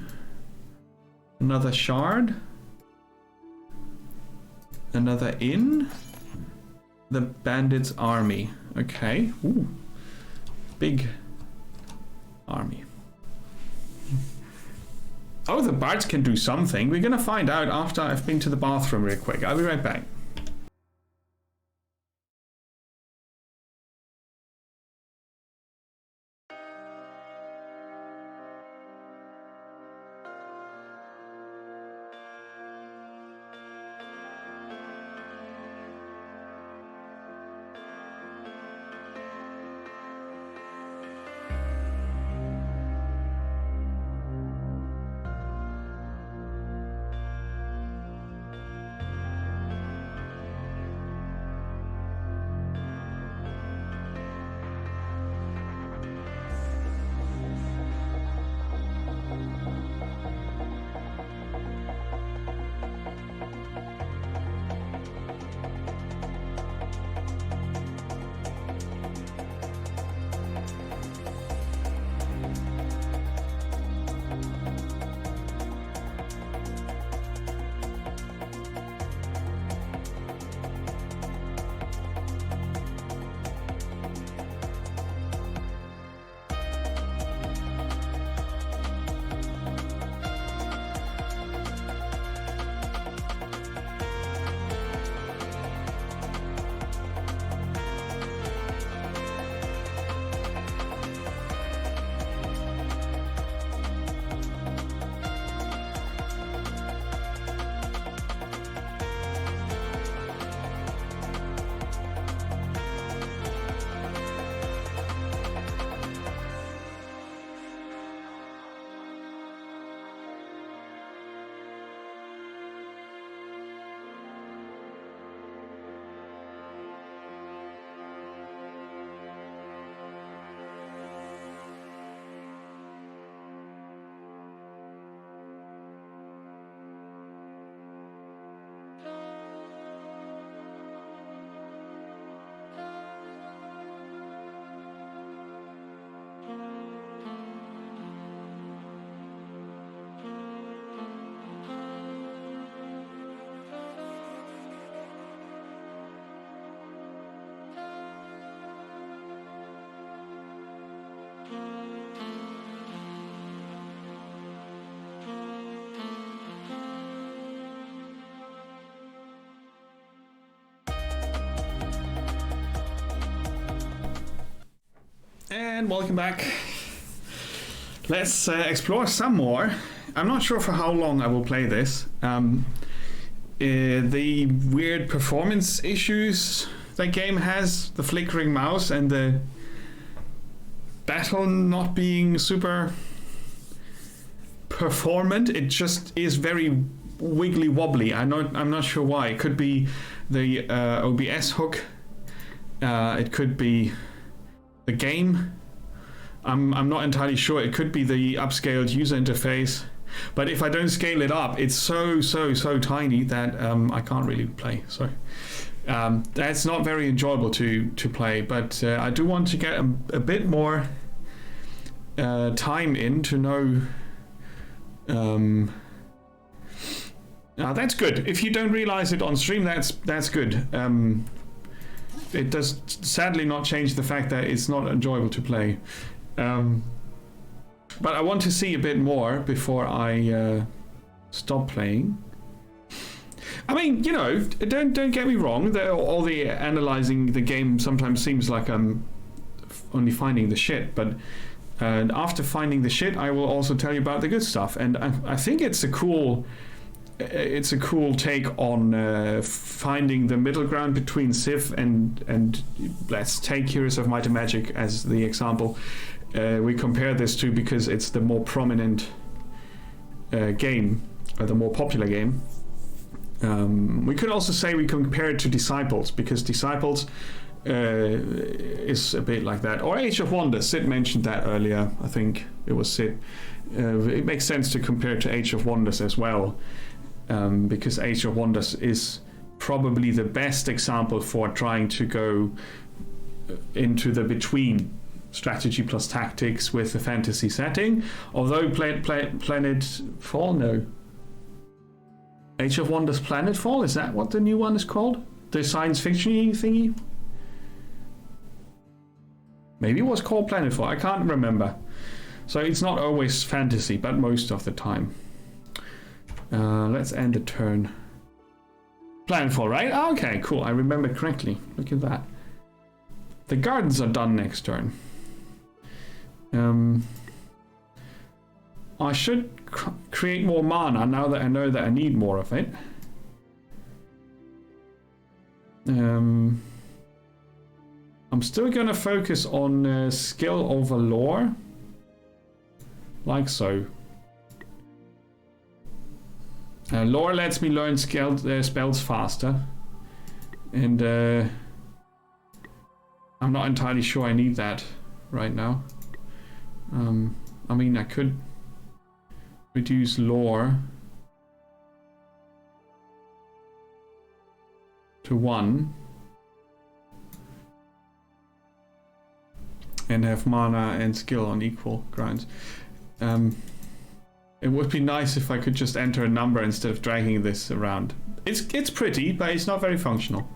Another shard. Another inn. The bandits' army. Okay. Ooh. Big army. Oh, the bards can do something. We're gonna find out after I've been to the bathroom real quick. I'll be right back. And welcome back. Let's explore some more. I'm not sure for how long I will play this. The weird performance issues that game has, the flickering mouse and the battle not being super performant. It just is very wiggly wobbly. I'm not sure why. It could be the OBS hook. It could be the game. I'm not entirely sure. It could be the upscaled user interface. But if I don't scale it up, it's so tiny that I can't really play. So that's not very enjoyable to play. But I do want to get a bit more time in to know. That's good. If you don't realize it on stream, that's good. It does sadly not change the fact that it's not enjoyable to play. But I want to see a bit more before I stop playing. I mean, you know, don't get me wrong. All the analyzing the game sometimes seems like I'm only finding the shit. But after finding the shit, I will also tell you about the good stuff. And I think it's a cool take on finding the middle ground between Civ and let's take Heroes of Might and Magic as the example. We compare this to because it's the more prominent game, or the more popular game. We could also say we compare it to Disciples, because Disciples is a bit like that. Or Age of Wonders. Sid mentioned that earlier. I think it was Sid. It makes sense to compare to Age of Wonders as well, because Age of Wonders is probably the best example for trying to go into the between strategy plus tactics with a fantasy setting. Although Planetfall, no. Age of Wonders Planetfall, is that what the new one is called? The science fiction thingy? Maybe it was called Planetfall, I can't remember. So it's not always fantasy, but most of the time. Let's end the turn. Planetfall, right? Oh, okay, cool. I remember correctly. Look at that. The gardens are done next turn. I should create more mana now that I know that I need more of it. I'm still gonna focus on skill over lore. Like so. Lore lets me learn spells faster. And I'm not entirely sure I need that right now. I mean, I could reduce lore to 1 and have mana and skill on equal grounds. It would be nice if I could just enter a number instead of dragging this around. It's pretty, but it's not very functional.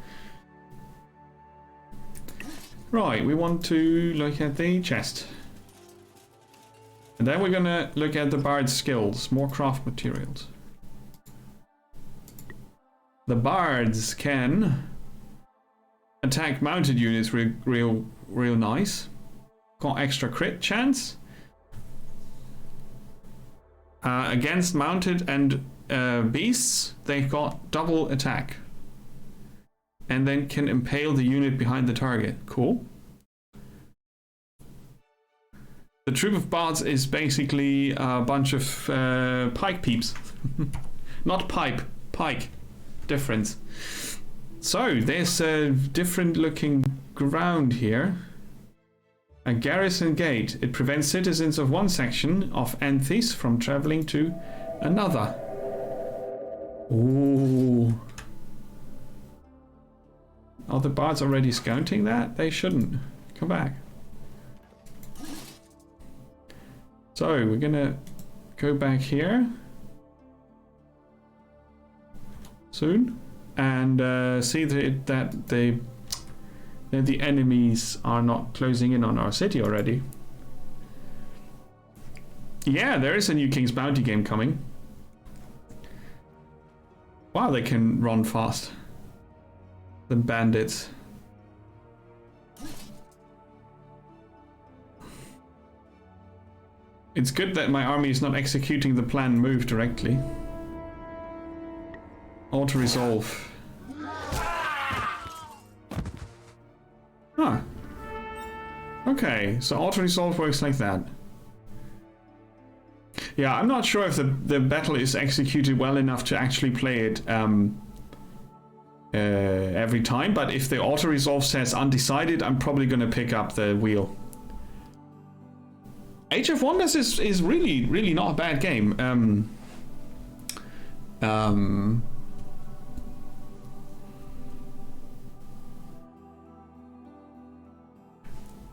Right, we want to look at the chest. And then we're gonna look at the bard's skills, more craft materials. The bards can attack mounted units real nice. Got extra crit chance. Against mounted and beasts, they've got double attack. And then can impale the unit behind the target. Cool. The troop of bards is basically a bunch of pike peeps. Not pipe, pike. Difference. So, there's a different looking ground here. A garrison gate. It prevents citizens of one section of Anthes from traveling to another. Ooh. Are the bards already scouting that? They shouldn't. Come back. So, we're gonna go back here soon and see that the enemies are not closing in on our city already. Yeah, there is a new King's Bounty game coming. Wow, they can run fast. The bandits. It's good that my army is not executing the planned move directly. Auto-resolve. Huh. Okay, so auto-resolve works like that. Yeah, I'm not sure if the battle is executed well enough to actually play it every time, but if the auto-resolve says undecided, I'm probably going to pick up the wheel. Age of Wonders is really not a bad game.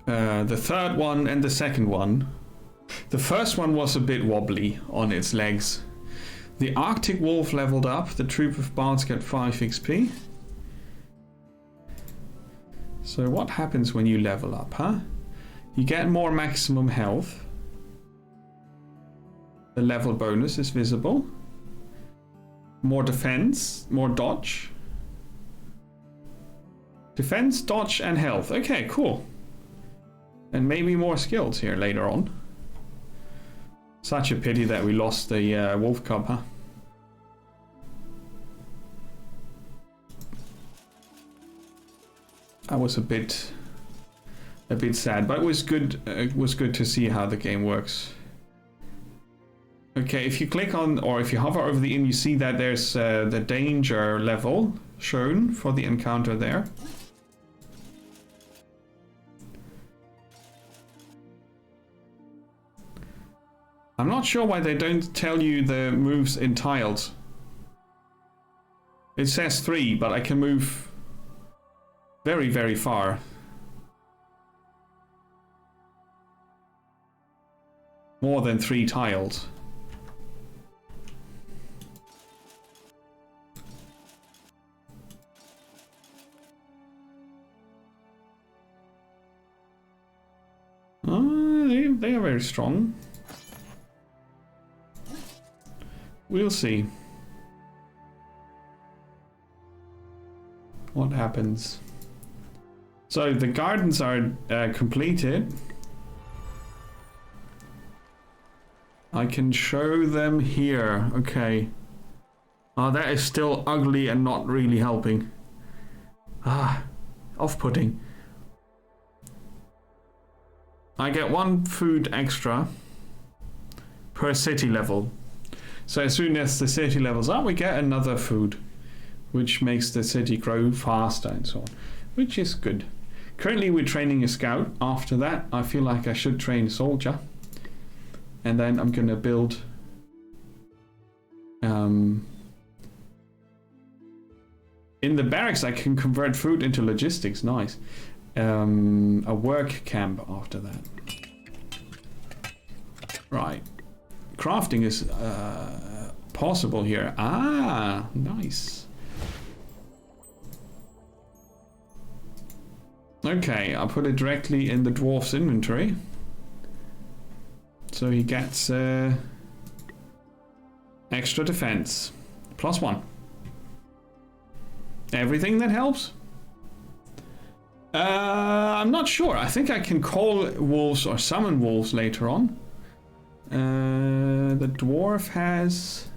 The third one and the second one. The first one was a bit wobbly on its legs. The Arctic Wolf leveled up. The troop of bards get 5 XP. So what happens when you level up, huh? You get more maximum health. The level bonus is visible. More defense, more dodge. Defense, dodge, and health. Okay, cool. And maybe more skills here later on. Such a pity that we lost the wolf cub, huh? I was a bit sad, but it was good. It was good to see how the game works. Okay, if you click on, or if you hover over the inn, you see that there's the danger level shown for the encounter there. I'm not sure why they don't tell you the moves in tiles. It says 3, but I can move very, very far. More than 3 tiles. They are very strong. We'll see what happens. So the gardens are completed. I can show them here. Okay. Oh, that is still ugly and not really helping. Ah, off-putting. I get 1 food extra per city level. So as soon as the city levels up, we get another food, which makes the city grow faster and so on, which is good. Currently we're training a scout. After that, I feel like I should train a soldier. And then I'm gonna build in the barracks I can convert food into logistics. Nice. A work camp after that. Right. Crafting is possible here. Ah, nice. Okay, I'll put it directly in the dwarf's inventory. So he gets extra defense. +1. Everything that helps? I'm not sure. I think I can call wolves or summon wolves later on. The dwarf has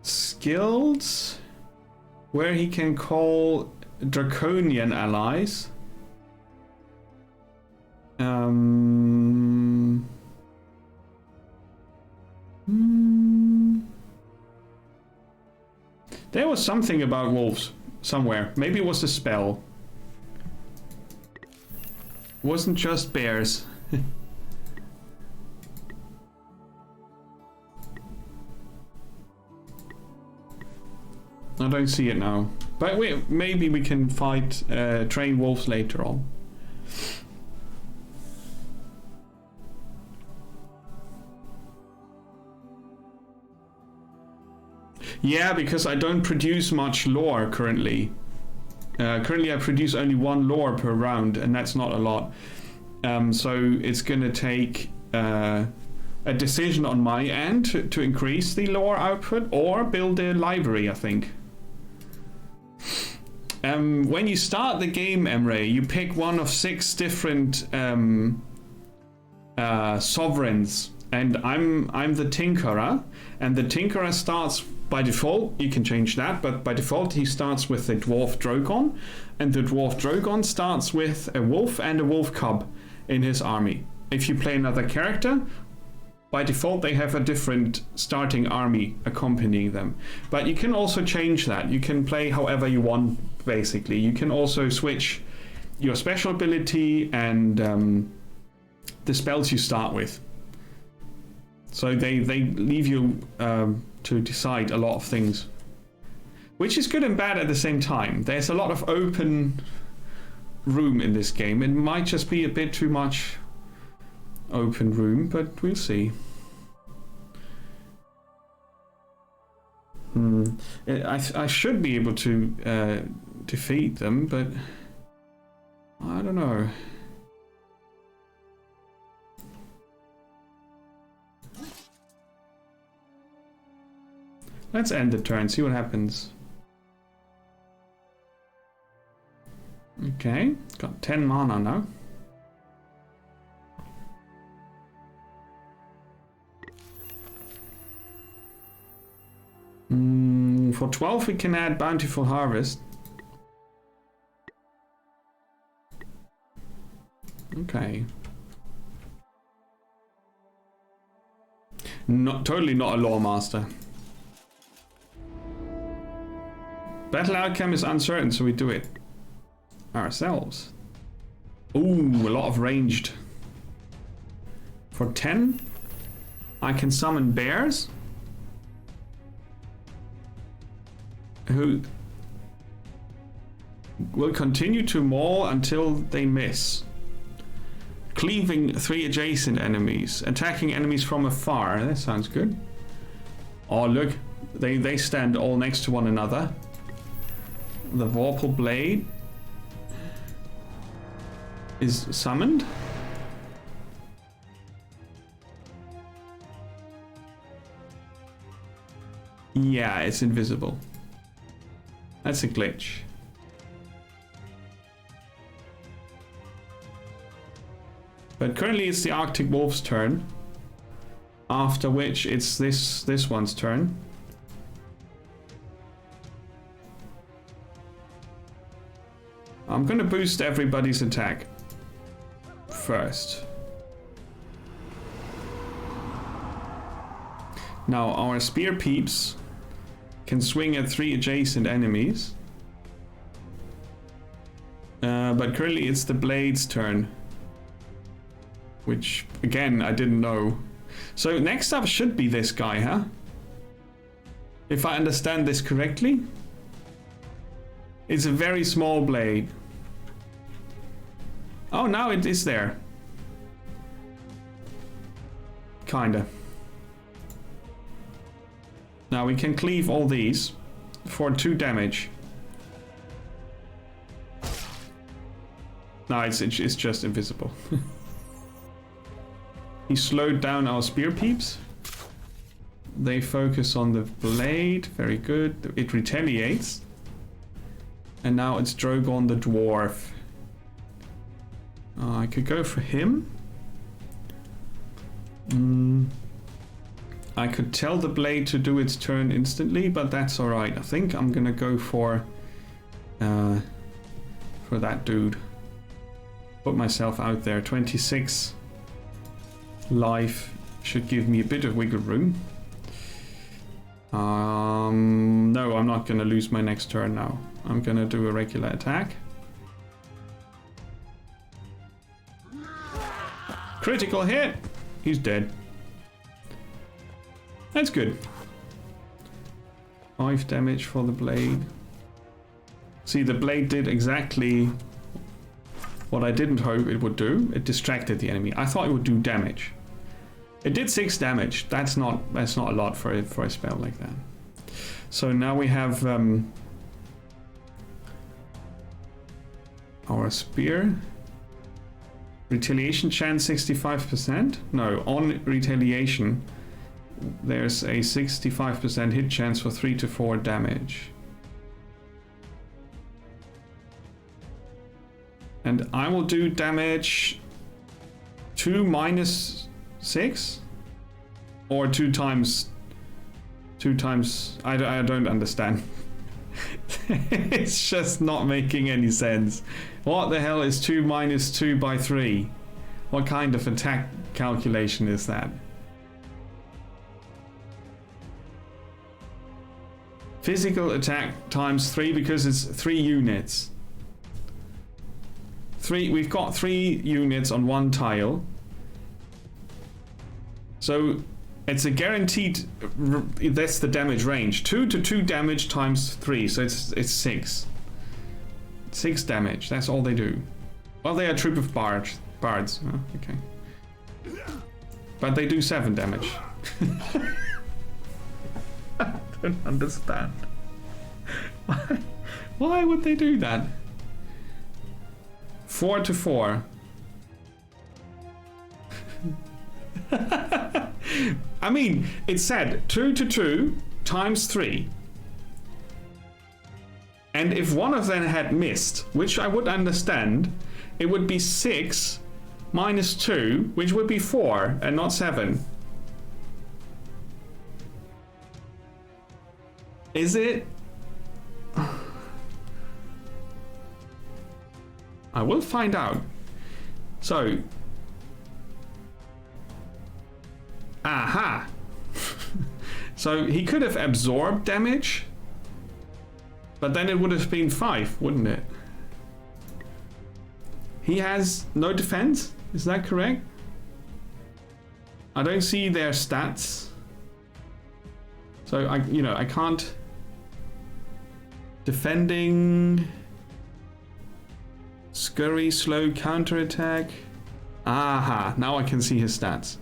skills where he can call draconian allies. There was something about wolves somewhere. Maybe it was a spell. Wasn't just bears. I don't see it now. But maybe we can fight, train wolves later on. Yeah, because I don't produce much lore currently. Currently I produce only 1 lore per round, and that's not a lot. So it's gonna take a decision on my end to increase the lore output or build a library, I think. When you start the game, Emre, you pick one of 6 different sovereigns, and I'm the Tinkerer, and the Tinkerer starts by default. You can change that, but by default he starts with the Dwarf Drogon, and the Dwarf Drogon starts with a wolf and a wolf cub in his army. If you play another character, by default they have a different starting army accompanying them. But you can also change that. You can play however you want, basically. You can also switch your special ability and the spells you start with. So they leave you to decide a lot of things, which is good and bad at the same time. There's a lot of open room in this game. It might just be a bit too much open room, but we'll see. I should be able to defeat them, but I don't know. Let's end the turn, see what happens. Okay, got 10 mana now. For 12 we can add Bountiful Harvest. Okay. Totally not a lore master. Battle outcome is uncertain, so we do it ourselves. Ooh, a lot of ranged For 10, I can summon bears who will continue to maul until they miss. Cleaving 3 adjacent enemies. Attacking enemies from afar. That sounds good. Oh, look. They stand all next to one another. The Vorpal Blade is summoned. Yeah, it's invisible. That's a glitch. But currently it's the Arctic Wolf's turn. After which it's this one's turn. I'm gonna boost everybody's attack first. Now our spear peeps can swing at 3 adjacent enemies. But currently it's the blade's turn. Which, again, I didn't know. So next up should be this guy, huh? If I understand this correctly. It's a very small blade. Oh, now it is there. Kinda. Now we can cleave all these for 2 damage. No, it's just invisible. He slowed down our spear peeps. They focus on the blade. Very good. It retaliates. And now it's Drogon the dwarf. I could go for him. I could tell the blade to do its turn instantly, but that's alright. I think I'm gonna go for that dude. Put myself out there. 26 life should give me a bit of wiggle room. No, I'm not gonna lose my next turn now. I'm gonna do a regular attack. Critical hit! He's dead. That's good. 5 damage for the blade. See, the blade did exactly what I didn't hope it would do. It distracted the enemy. I thought it would do damage. It did 6 damage. That's not a lot for a spell like that. So now we have our spear. Retaliation chance 65%. No, on retaliation there's a 65% hit chance for 3 to 4 damage. And I will do damage 2 minus 6 or 2 times I don't understand. It's just not making any sense. What the hell is 2 minus 2 by 3? What kind of attack calculation is that? Physical attack times 3 because it's 3 units. We've got 3 units on 1 tile. So it's a guaranteed, that's the damage range. 2 to 2 damage times 3, so it's 6. 6 damage, that's all they do. Well, they are a troop of bards. Oh, okay. But they do 7 damage. I don't understand. Why would they do that? 4 to 4. I mean, it said 2 to 2 times 3. And if one of them had missed, which I would understand, it would be 6 minus 2, which would be 4 and not 7. Is it? I will find out. So, aha. So he could have absorbed damage, but then it would have been 5, wouldn't it? He has no defense, is that correct? I don't see their stats. So I can't. Defending. Scurry, slow, counterattack. Aha, now I can see his stats.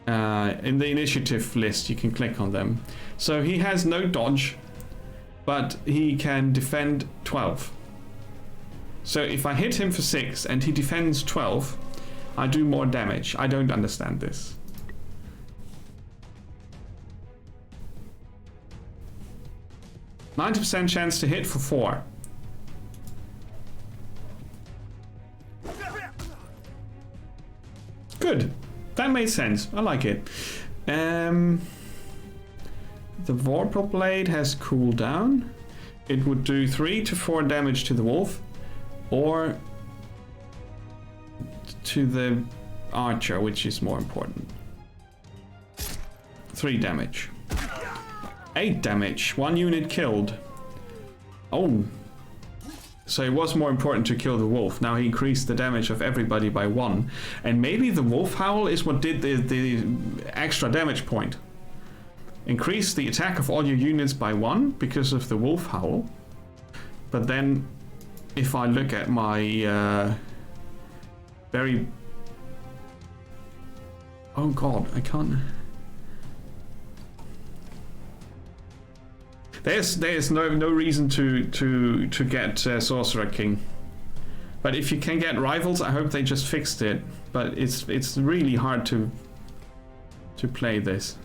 In the initiative list, you can click on them. So he has no dodge, but he can defend 12. So if I hit him for 6 and he defends 12, I do more damage. I don't understand this. %90 chance to hit for 4. Good. That made sense. I like it. The Vorpal Blade has cooldown. It would do 3 to 4 damage to the wolf, or to the archer, which is more important. 3 damage. 8 damage. 1 unit killed. Oh. So it was more important to kill the wolf. Now he increased the damage of everybody by 1. And maybe the wolf howl is what did the extra damage point. Increase the attack of all your units by 1 because of the wolf howl. But then if I look at my very... Oh god, I can't... There's no reason to get Sorcerer King, but if you can get rivals, I hope they just fixed it. But it's really hard to play this.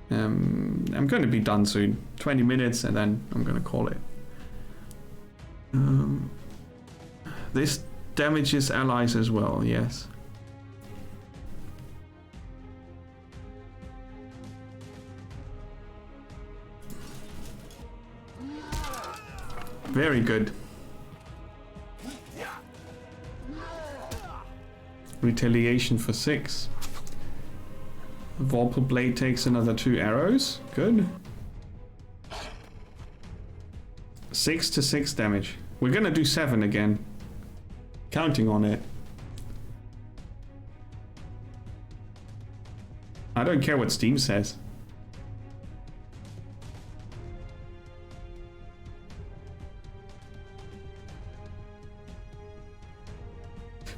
I'm going to be done soon, 20 minutes, and then I'm going to call it. This damages allies as well, yes. Very good. Retaliation for 6. Vorpal Blade takes another 2 arrows. Good. 6 to 6 damage. We're gonna do 7 again. Counting on it. I don't care what Steam says.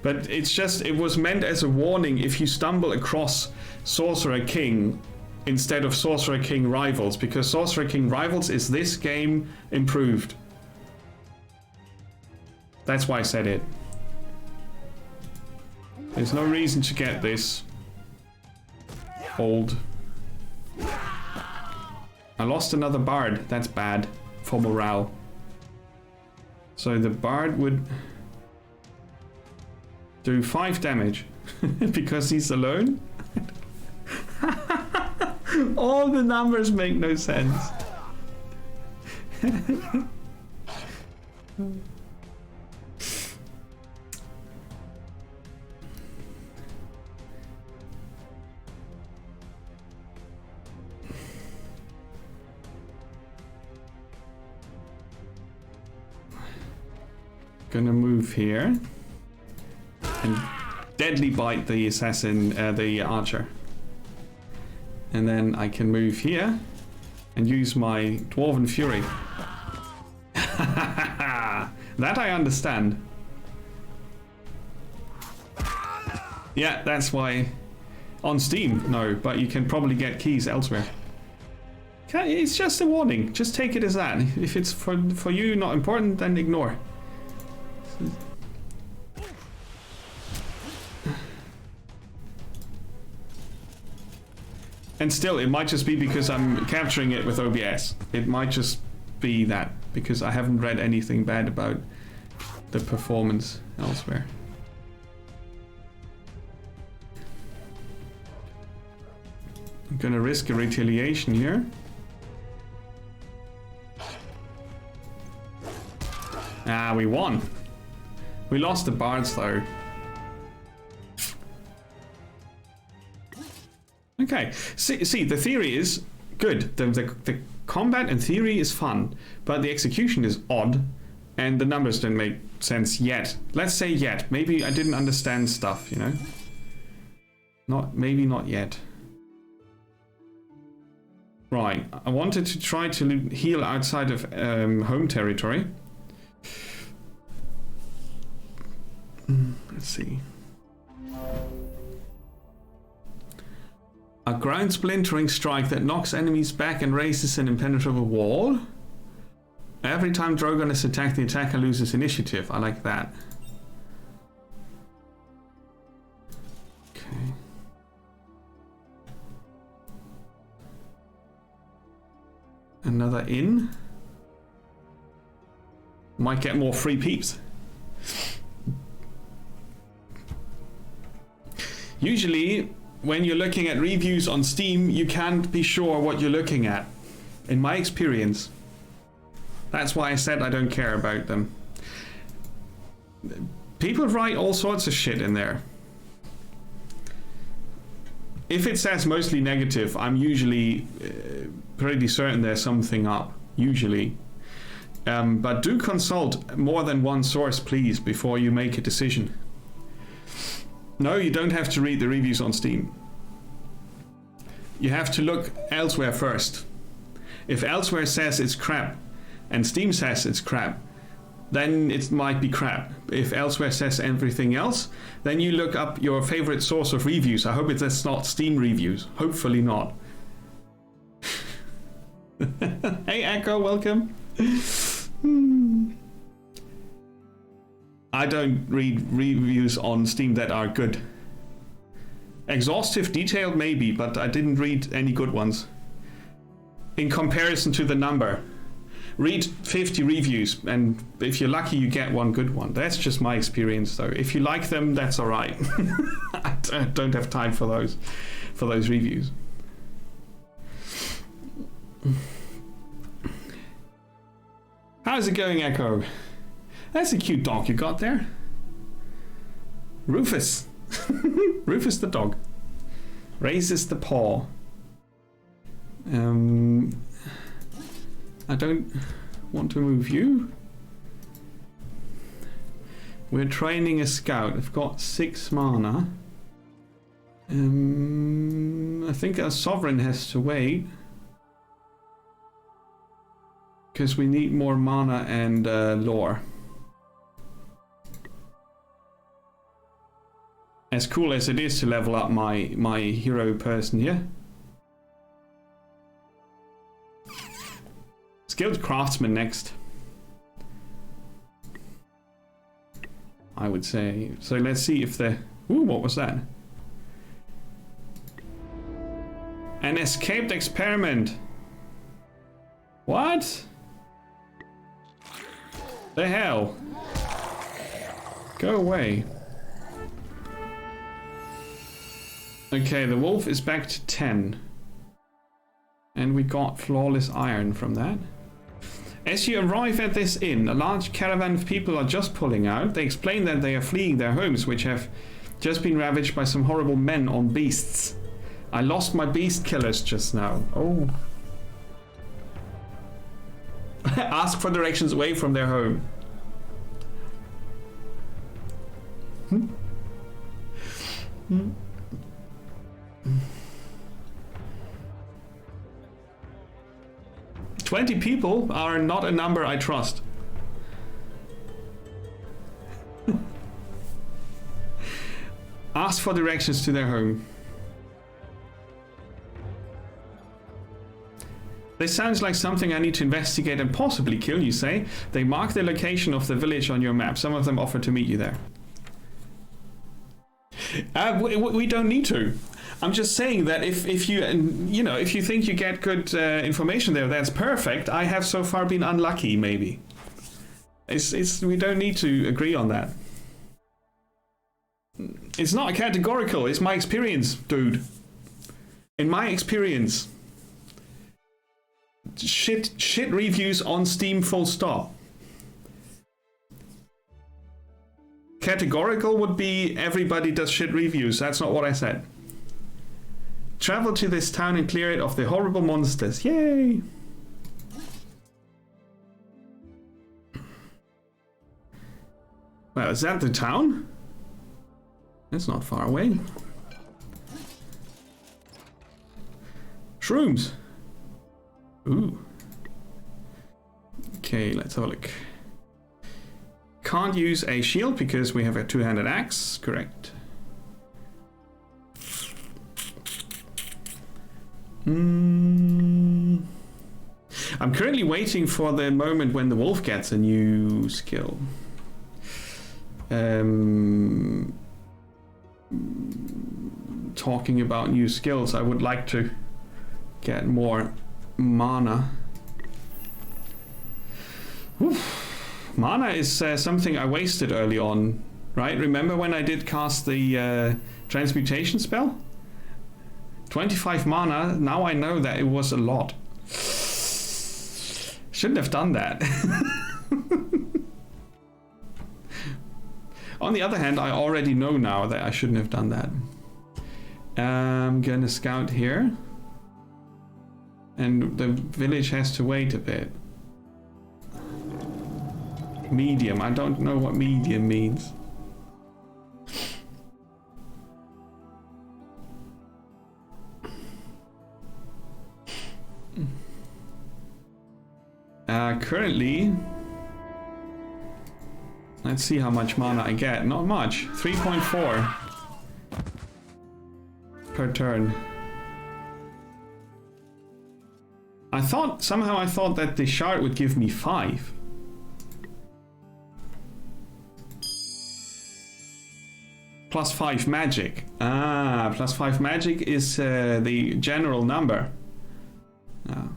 But it's just, it was meant as a warning if you stumble across Sorcerer King instead of Sorcerer King Rivals, because Sorcerer King Rivals is this game improved. That's why I said it. There's no reason to get this old. I lost another bard. That's bad for morale. So the bard would do 5 damage because he's alone. All the numbers make no sense. Gonna move here and deadly bite the assassin, the archer. And then I can move here and use my Dwarven Fury. That I understand. Yeah, that's why. On Steam, no, but you can probably get keys elsewhere. It's just a warning. Just take it as that. If it's for you not important, then ignore. And still, it might just be because I'm capturing it with OBS. It might just be that, because I haven't read anything bad about the performance elsewhere. I'm gonna risk a retaliation here. Ah, we won. We lost the bards though. Okay, see, the theory is good. The combat in theory is fun, but the execution is odd, and the numbers don't make sense yet. Let's say yet. Maybe I didn't understand stuff, you know? Maybe not yet. Right, I wanted to try to heal outside of home territory. Let's see. A ground splintering strike that knocks enemies back and raises an impenetrable wall. Every time Drogon is attacked, the attacker loses initiative. I like that. Okay. Another inn. Might get more free peeps. Usually, when you're looking at reviews on Steam, you can't be sure what you're looking at. In my experience. That's why I said I don't care about them. People write all sorts of shit in there. If it says mostly negative, I'm usually pretty certain there's something up. Usually. But do consult more than one source, please, before you make a decision. No, you don't have to read the reviews on Steam. You have to look elsewhere first. If elsewhere says it's crap, and Steam says it's crap, then it might be crap. If elsewhere says everything else, then you look up your favorite source of reviews. I hope it's not Steam reviews. Hopefully not. Hey Echo, welcome. I don't read reviews on Steam that are good. Exhaustive, detailed maybe, but I didn't read any good ones. In comparison to the number. Read 50 reviews, and if you're lucky, you get one good one. That's just my experience, though. If you like them, that's all right. I don't have time for those reviews. How's it going, Echo? That's a cute dog you got there. Rufus. Rufus the dog. Raises the paw. I don't want to move you. We're training a scout. I've got 6 mana. I think our sovereign has to wait. Because we need more mana and lore. As cool as it is to level up my hero person here. Skilled craftsman next. I would say. So let's see if the... Ooh, what was that? An escaped experiment. What? The hell? Go away. Okay, the wolf is back to 10. And we got flawless iron from that. As you arrive at this inn, a large caravan of people are just pulling out. They explain that they are fleeing their homes, which have just been ravaged by some horrible men on beasts. I lost my beast killers just now. Oh. Ask for directions away from their home. 20 people are not a number I trust. Ask for directions to their home. This sounds like something I need to investigate and possibly kill, you say. They mark the location of the village on your map. Some of them offer to meet you there. We don't need to. I'm just saying that if you if you think you get good information there, that's perfect. I have so far been unlucky, maybe. We don't need to agree on that. It's not categorical. It's my experience, dude. In my experience. Shit reviews on Steam, full stop. Categorical would be everybody does shit reviews. That's not what I said. Travel to this town and clear it of the horrible monsters. Yay! Well, is that the town? It's not far away. Shrooms. Ooh. Okay, let's have a look. Can't use a shield because we have a two-handed axe. Correct. I'm currently waiting for the moment when the wolf gets a new skill. Talking about new skills, I would like to get more mana. Oof. Mana is something I wasted early on, right? Remember when I did cast the transmutation spell? 25 mana, now I know that it was a lot. Shouldn't have done that. On the other hand, I already know now that I shouldn't have done that. I'm gonna scout here. And the village has to wait a bit. Medium, I don't know what medium means. Currently, let's see how much mana I get. Not much. 3.4 per turn. Somehow I thought that the shard would give me 5. Plus 5 magic. Ah, plus 5 magic is the general number. Ah.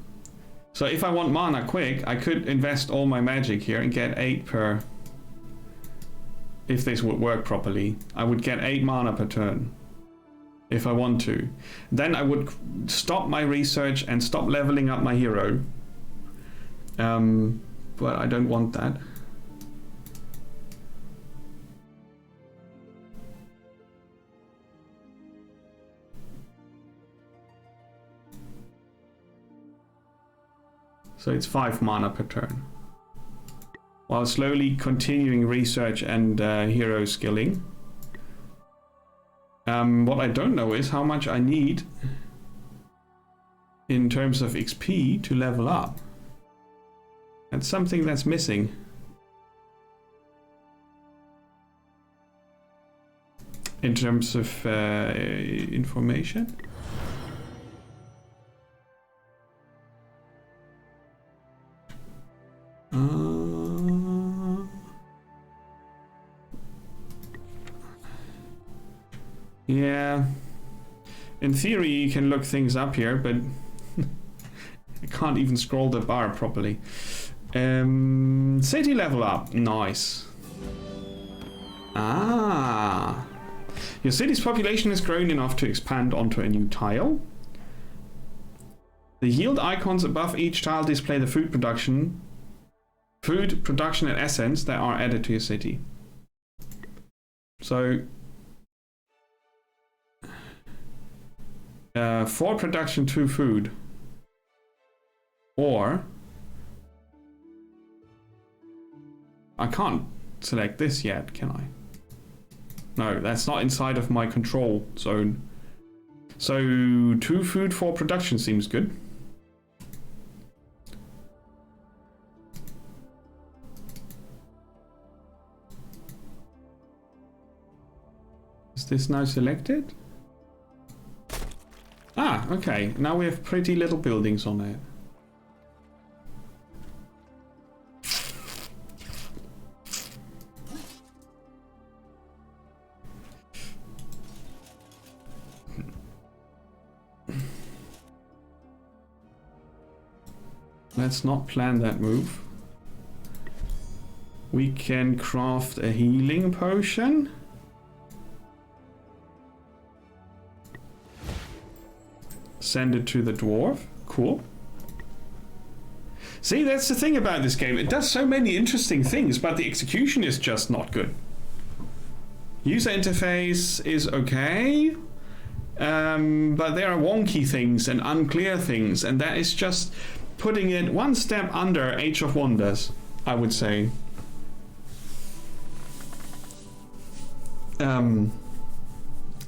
So if I want mana quick, I could invest all my magic here and get 8 per... If this would work properly, I would get 8 mana per turn. If I want to. Then I would stop my research and stop leveling up my hero. But I don't want that. So it's 5 mana per turn. While slowly continuing research and hero skilling. What I don't know is how much I need in terms of XP to level up. That's something that's missing. In terms of information. Yeah, in theory you can look things up here, but I can't even scroll the bar properly. City level up, nice. Ah, your city's population has grown enough to expand onto a new tile. The yield icons above each tile display the food production and essence that are added to your city. So 4 production, 2 food. Or I can't select this yet, can I? No, that's not inside of my control zone. So 2 food, 4 production seems good. Is this now selected? Ah, okay. Now we have pretty little buildings on it. Let's not plan that move. We can craft a healing potion. Send it to the dwarf. Cool. See, that's the thing about this game. It does so many interesting things, but the execution is just not good. User interface is okay, but there are wonky things and unclear things, and that is just putting it one step under Age of Wonders, I would say.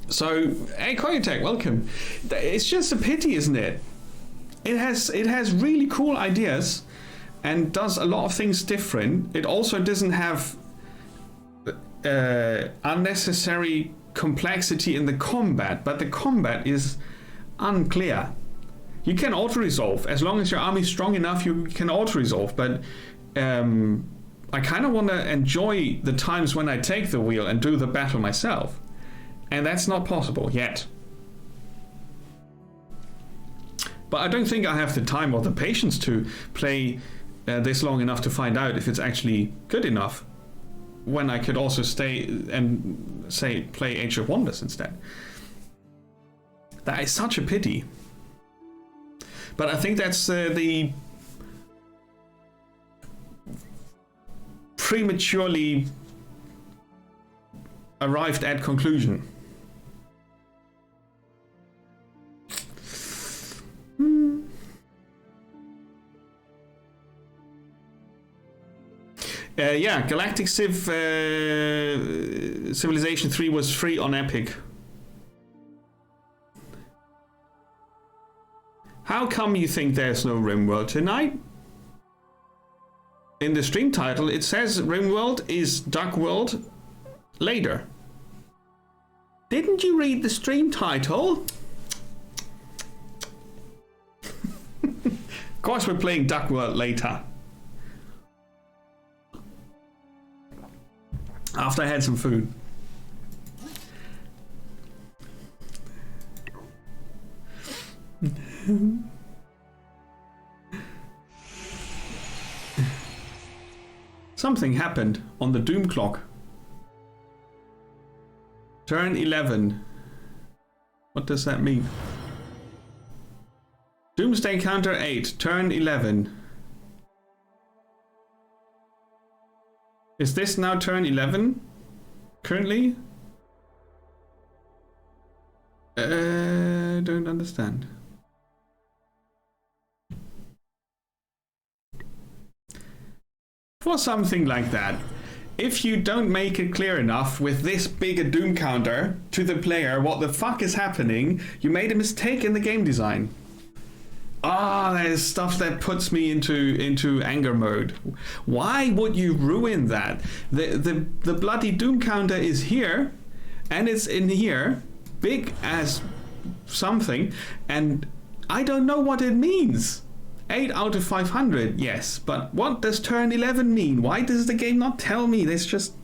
So, hey Koyotech, welcome. It's just a pity, isn't it? it has really cool ideas and does a lot of things different. It also doesn't have unnecessary complexity in the combat, but the combat is unclear. You can auto-resolve. As long as your army is strong enough, you can auto-resolve, but I kind of want to enjoy the times when I take the wheel and do the battle myself, and that's not possible yet. But I don't think I have the time or the patience to play this long enough to find out if it's actually good enough, when I could also stay and play Age of Wonders instead. That is such a pity. But I think that's the prematurely arrived at conclusion. Yeah, Galactic Civilization 3 was free on Epic. How come you think there's no RimWorld tonight? In the stream title, it says RimWorld is Duck World later. Didn't you read the stream title? Of course we're playing Duck World later. After I had some food. Something happened on the Doom clock. Turn 11. What does that mean? Doomsday counter 8. Turn 11. Is this now turn 11? Currently? Don't understand. For something like that, if you don't make it clear enough with this big a Doom counter to the player what the fuck is happening, you made a mistake in the game design. There's stuff that puts me into anger mode. Why would you ruin that? The bloody Doom counter is here, and it's in here, big as something, and I don't know what it means. 8 out of 500, yes, but what does turn 11 mean? Why does the game not tell me? This just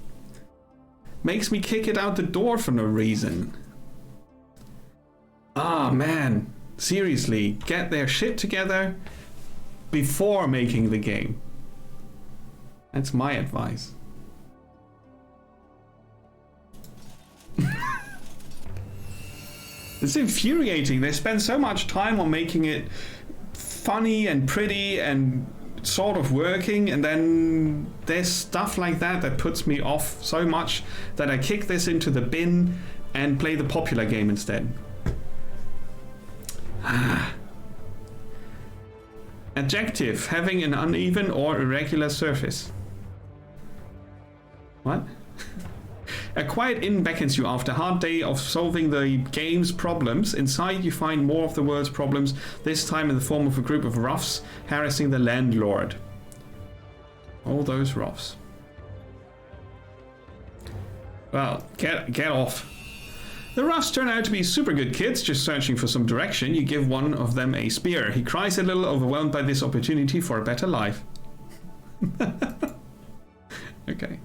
makes me kick it out the door for no reason. Man. Seriously, get their shit together before making the game. That's my advice. It's infuriating. They spend so much time on making it funny and pretty and sort of working, and then there's stuff like that that puts me off so much that I kick this into the bin and play the popular game instead. Adjective: having an uneven or irregular surface. What? A quiet inn beckons you after a hard day of solving the game's problems. Inside you find more of the world's problems, this time in the form of a group of roughs harassing the landlord. All those roughs. Well, get off. The roughs turn out to be super good kids, just searching for some direction. You give one of them a spear. He cries a little, overwhelmed by this opportunity for a better life. Okay.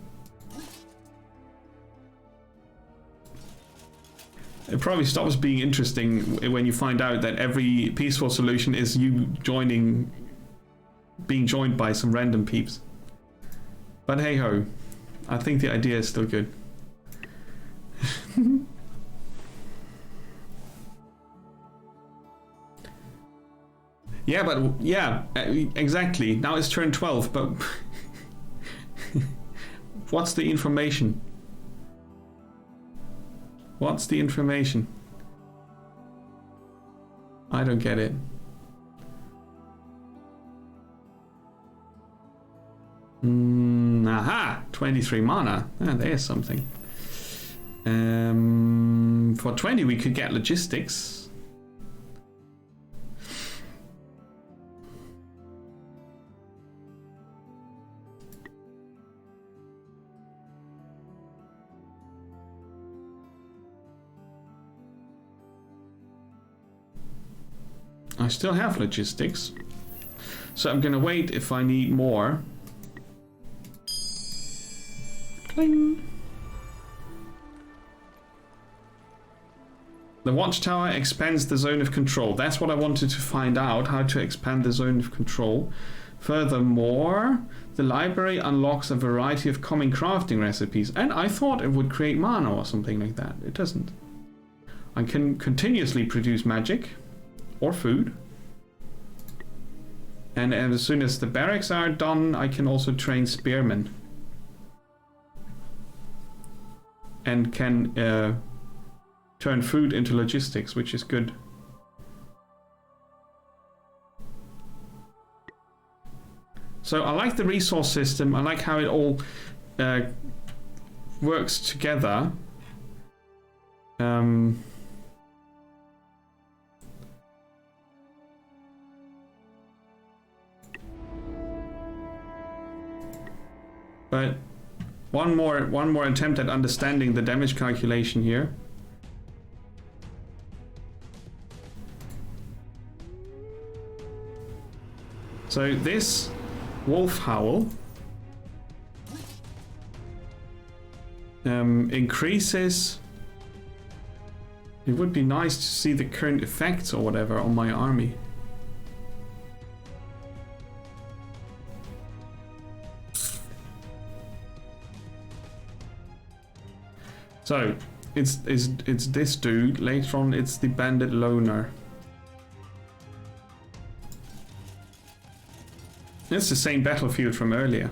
It probably stops being interesting when you find out that every peaceful solution is you being joined by some random peeps. But hey ho, I think the idea is still good. Yeah, but yeah, exactly. Now it's turn 12, but what's the information? What's the information? I don't get it. Aha! 23 mana. There's something. For 20 we could get logistics. I still have logistics. So I'm gonna wait if I need more. Cling. The watchtower expands the zone of control. That's what I wanted to find out, how to expand the zone of control. Furthermore, the library unlocks a variety of common crafting recipes. And I thought it would create mana or something like that. It doesn't. I can continuously produce magic or food. And as soon as the barracks are done, I can also train spearmen. And can turn food into logistics, which is good. So I like the resource system. I like how it all works together. But one more attempt at understanding the damage calculation here. So this wolf howl increases. It would be nice to see the current effects or whatever on my army. So it's this dude. Later on, it's the bandit loner. It's the same battlefield from earlier.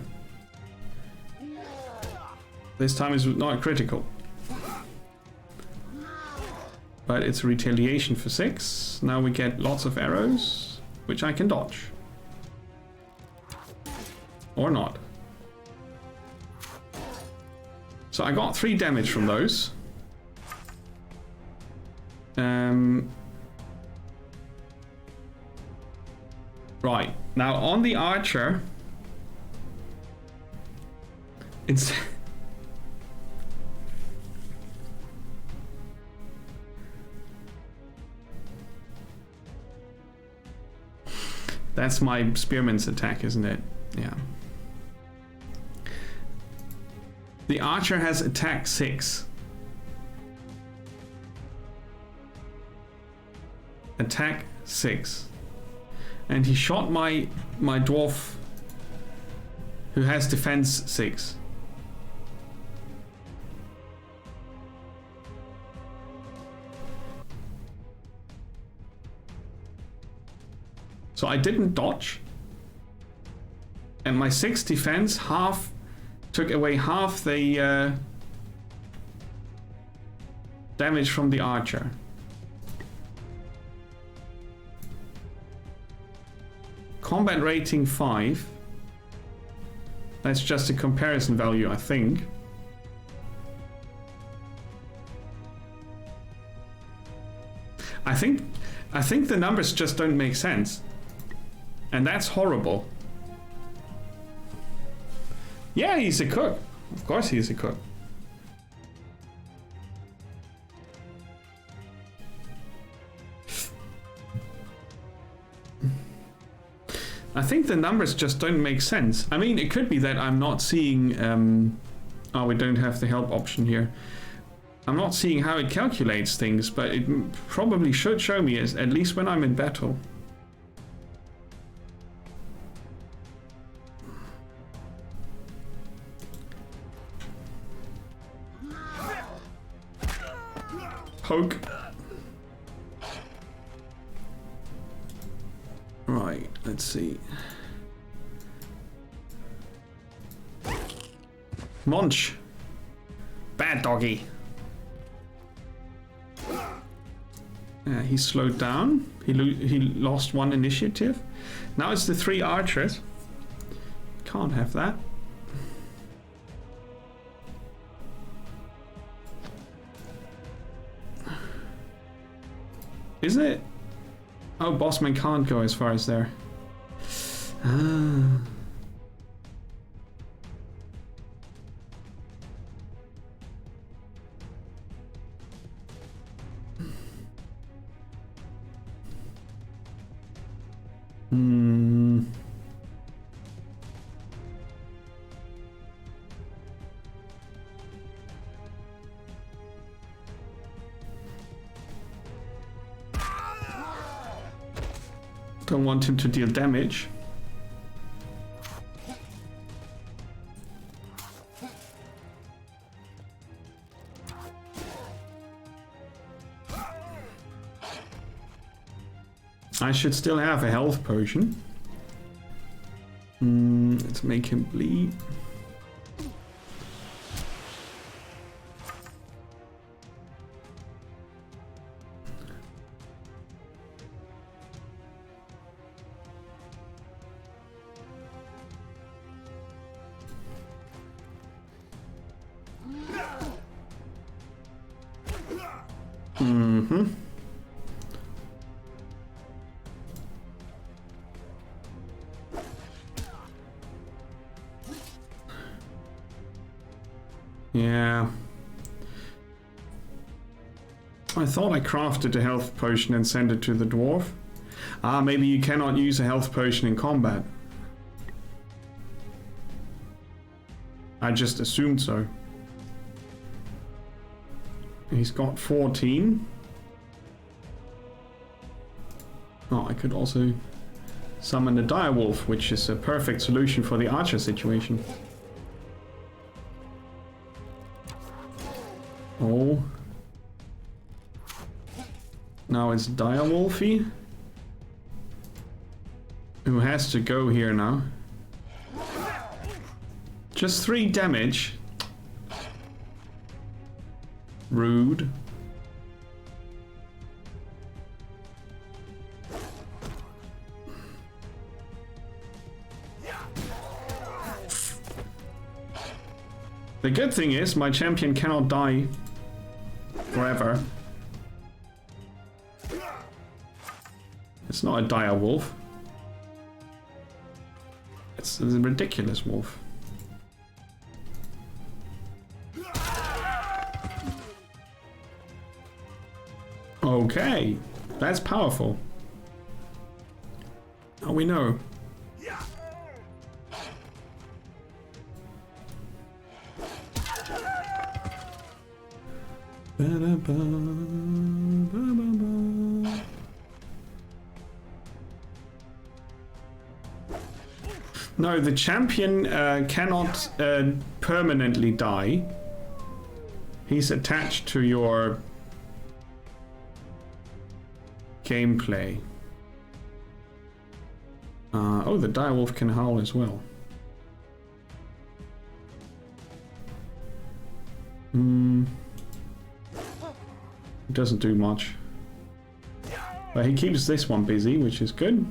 This time is not critical. But it's retaliation for 6. Now we get lots of arrows, which I can dodge. Or not. So I got 3 damage from those. Right, now on the archer, it's that's my spearman's attack, isn't it? Yeah. The archer has attack 6. Attack 6. And he shot my dwarf who has defense 6. So I didn't dodge. And my 6 defense took away half the damage from the archer. Combat rating 5. That's just a comparison value, I think. I think the numbers just don't make sense. And that's horrible. Yeah, he's a cook. Of course he's a cook. I think the numbers just don't make sense. I mean, it could be that I'm not seeing... oh, we don't have the help option here. I'm not seeing how it calculates things, but it probably should show me at least when I'm in battle. Poke. Right, let's see. Munch. Bad doggy. He slowed down. He lost 1 initiative. Now it's the 3 archers. Can't have that. Isn't it? Oh, Bossman can't go as far as there. Ah. Hmm. Don't want him to deal damage. I should still have a health potion. Let's make him bleed. Yeah. I thought I crafted a health potion and sent it to the dwarf. Ah, maybe you cannot use a health potion in combat. I just assumed so. He's got 14. Oh, I could also summon the direwolf, which is a perfect solution for the archer situation. Oh. Now it's direwolfy, who has to go here now. Just 3 damage. Rude. The good thing is my champion cannot die forever. It's not a dire wolf. It's a ridiculous wolf. Okay, that's powerful. Oh, we know. No, the champion cannot permanently die. He's attached to your gameplay. Oh, the direwolf can howl as well. Doesn't do much. But he keeps this one busy, which is good.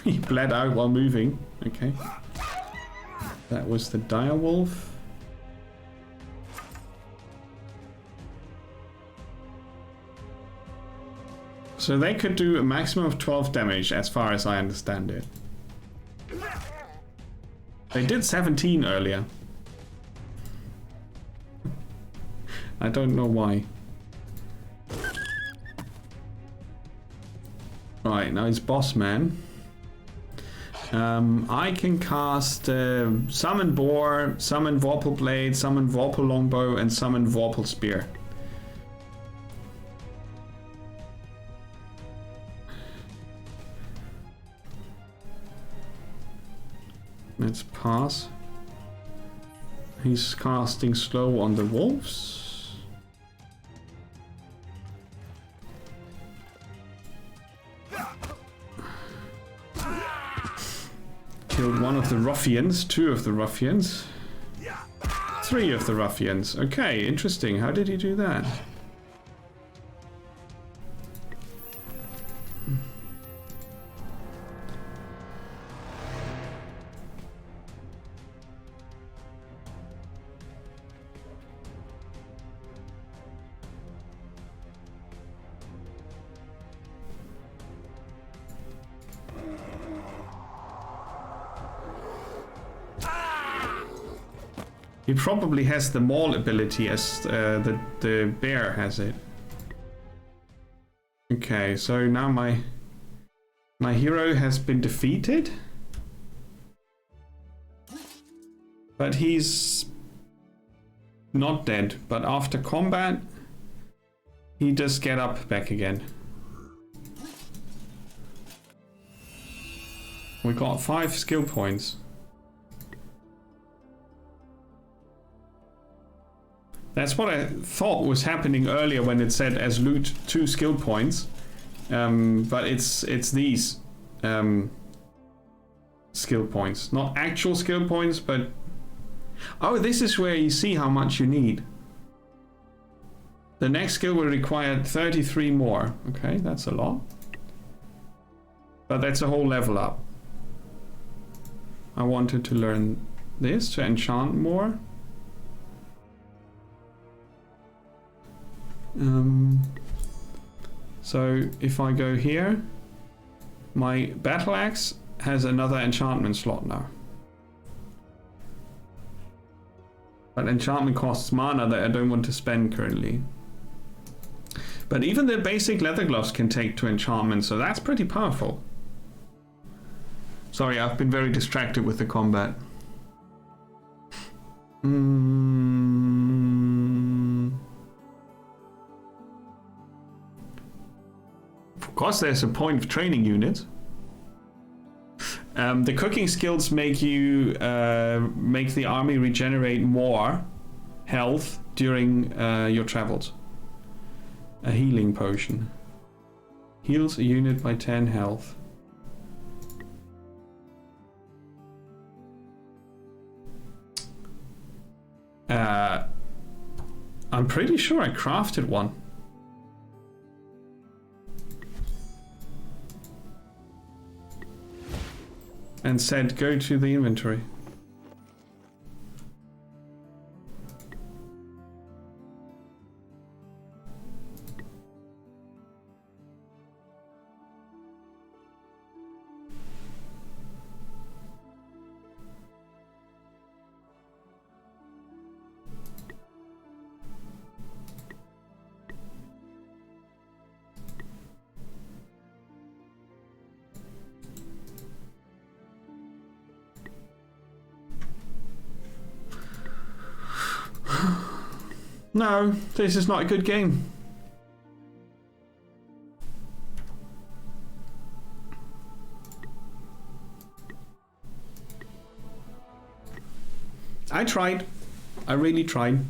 He bled out while moving. Okay. That was the direwolf. So they could do a maximum of 12 damage, as far as I understand it. They did 17 earlier. I don't know why. Right, now it's boss man. I can cast Summon Boar, Summon Vorpal Blade, Summon Vorpal Longbow, and Summon Vorpal Spear. Let's pass. He's casting slow on the wolves. Killed one of the ruffians, 2 of the ruffians, 3 of the ruffians. Okay, interesting. How did he do that? He probably has the maul ability as the bear has it. Okay. Okay, so now my hero has been defeated. But he's not dead. But after combat, he does get up back again. We got 5 skill points. That's what I thought was happening earlier when it said as loot 2 skill points. But it's these skill points. Not actual skill points, but... Oh, this is where you see how much you need. The next skill will require 33 more. Okay, that's a lot. But that's a whole level up. I wanted to learn this to enchant more. So if I go here, my battle axe has another enchantment slot now. But enchantment costs mana that I don't want to spend currently. But even the basic leather gloves can take 2 enchantments, so that's pretty powerful. Sorry, I've been very distracted with the combat. Of course, there's a point of training units. The cooking skills make you make the army regenerate more health during your travels. A healing potion heals a unit by 10 health. I'm pretty sure I crafted one. And said go to the inventory. No, this is not a good game. I tried. I really tried.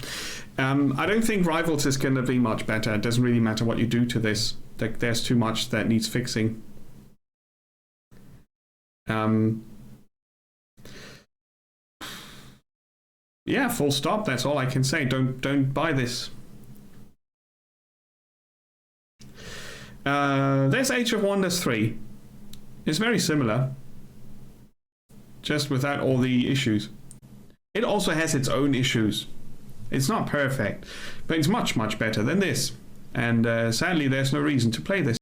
I don't think Rivals is going to be much better. It doesn't really matter what you do to this. There's too much that needs fixing. Yeah, full stop. That's all I can say. Don't buy this. There's Age of Wonders 3. It's very similar, just without all the issues. It also has its own issues. It's not perfect, but it's much, much better than this. And sadly, there's no reason to play this.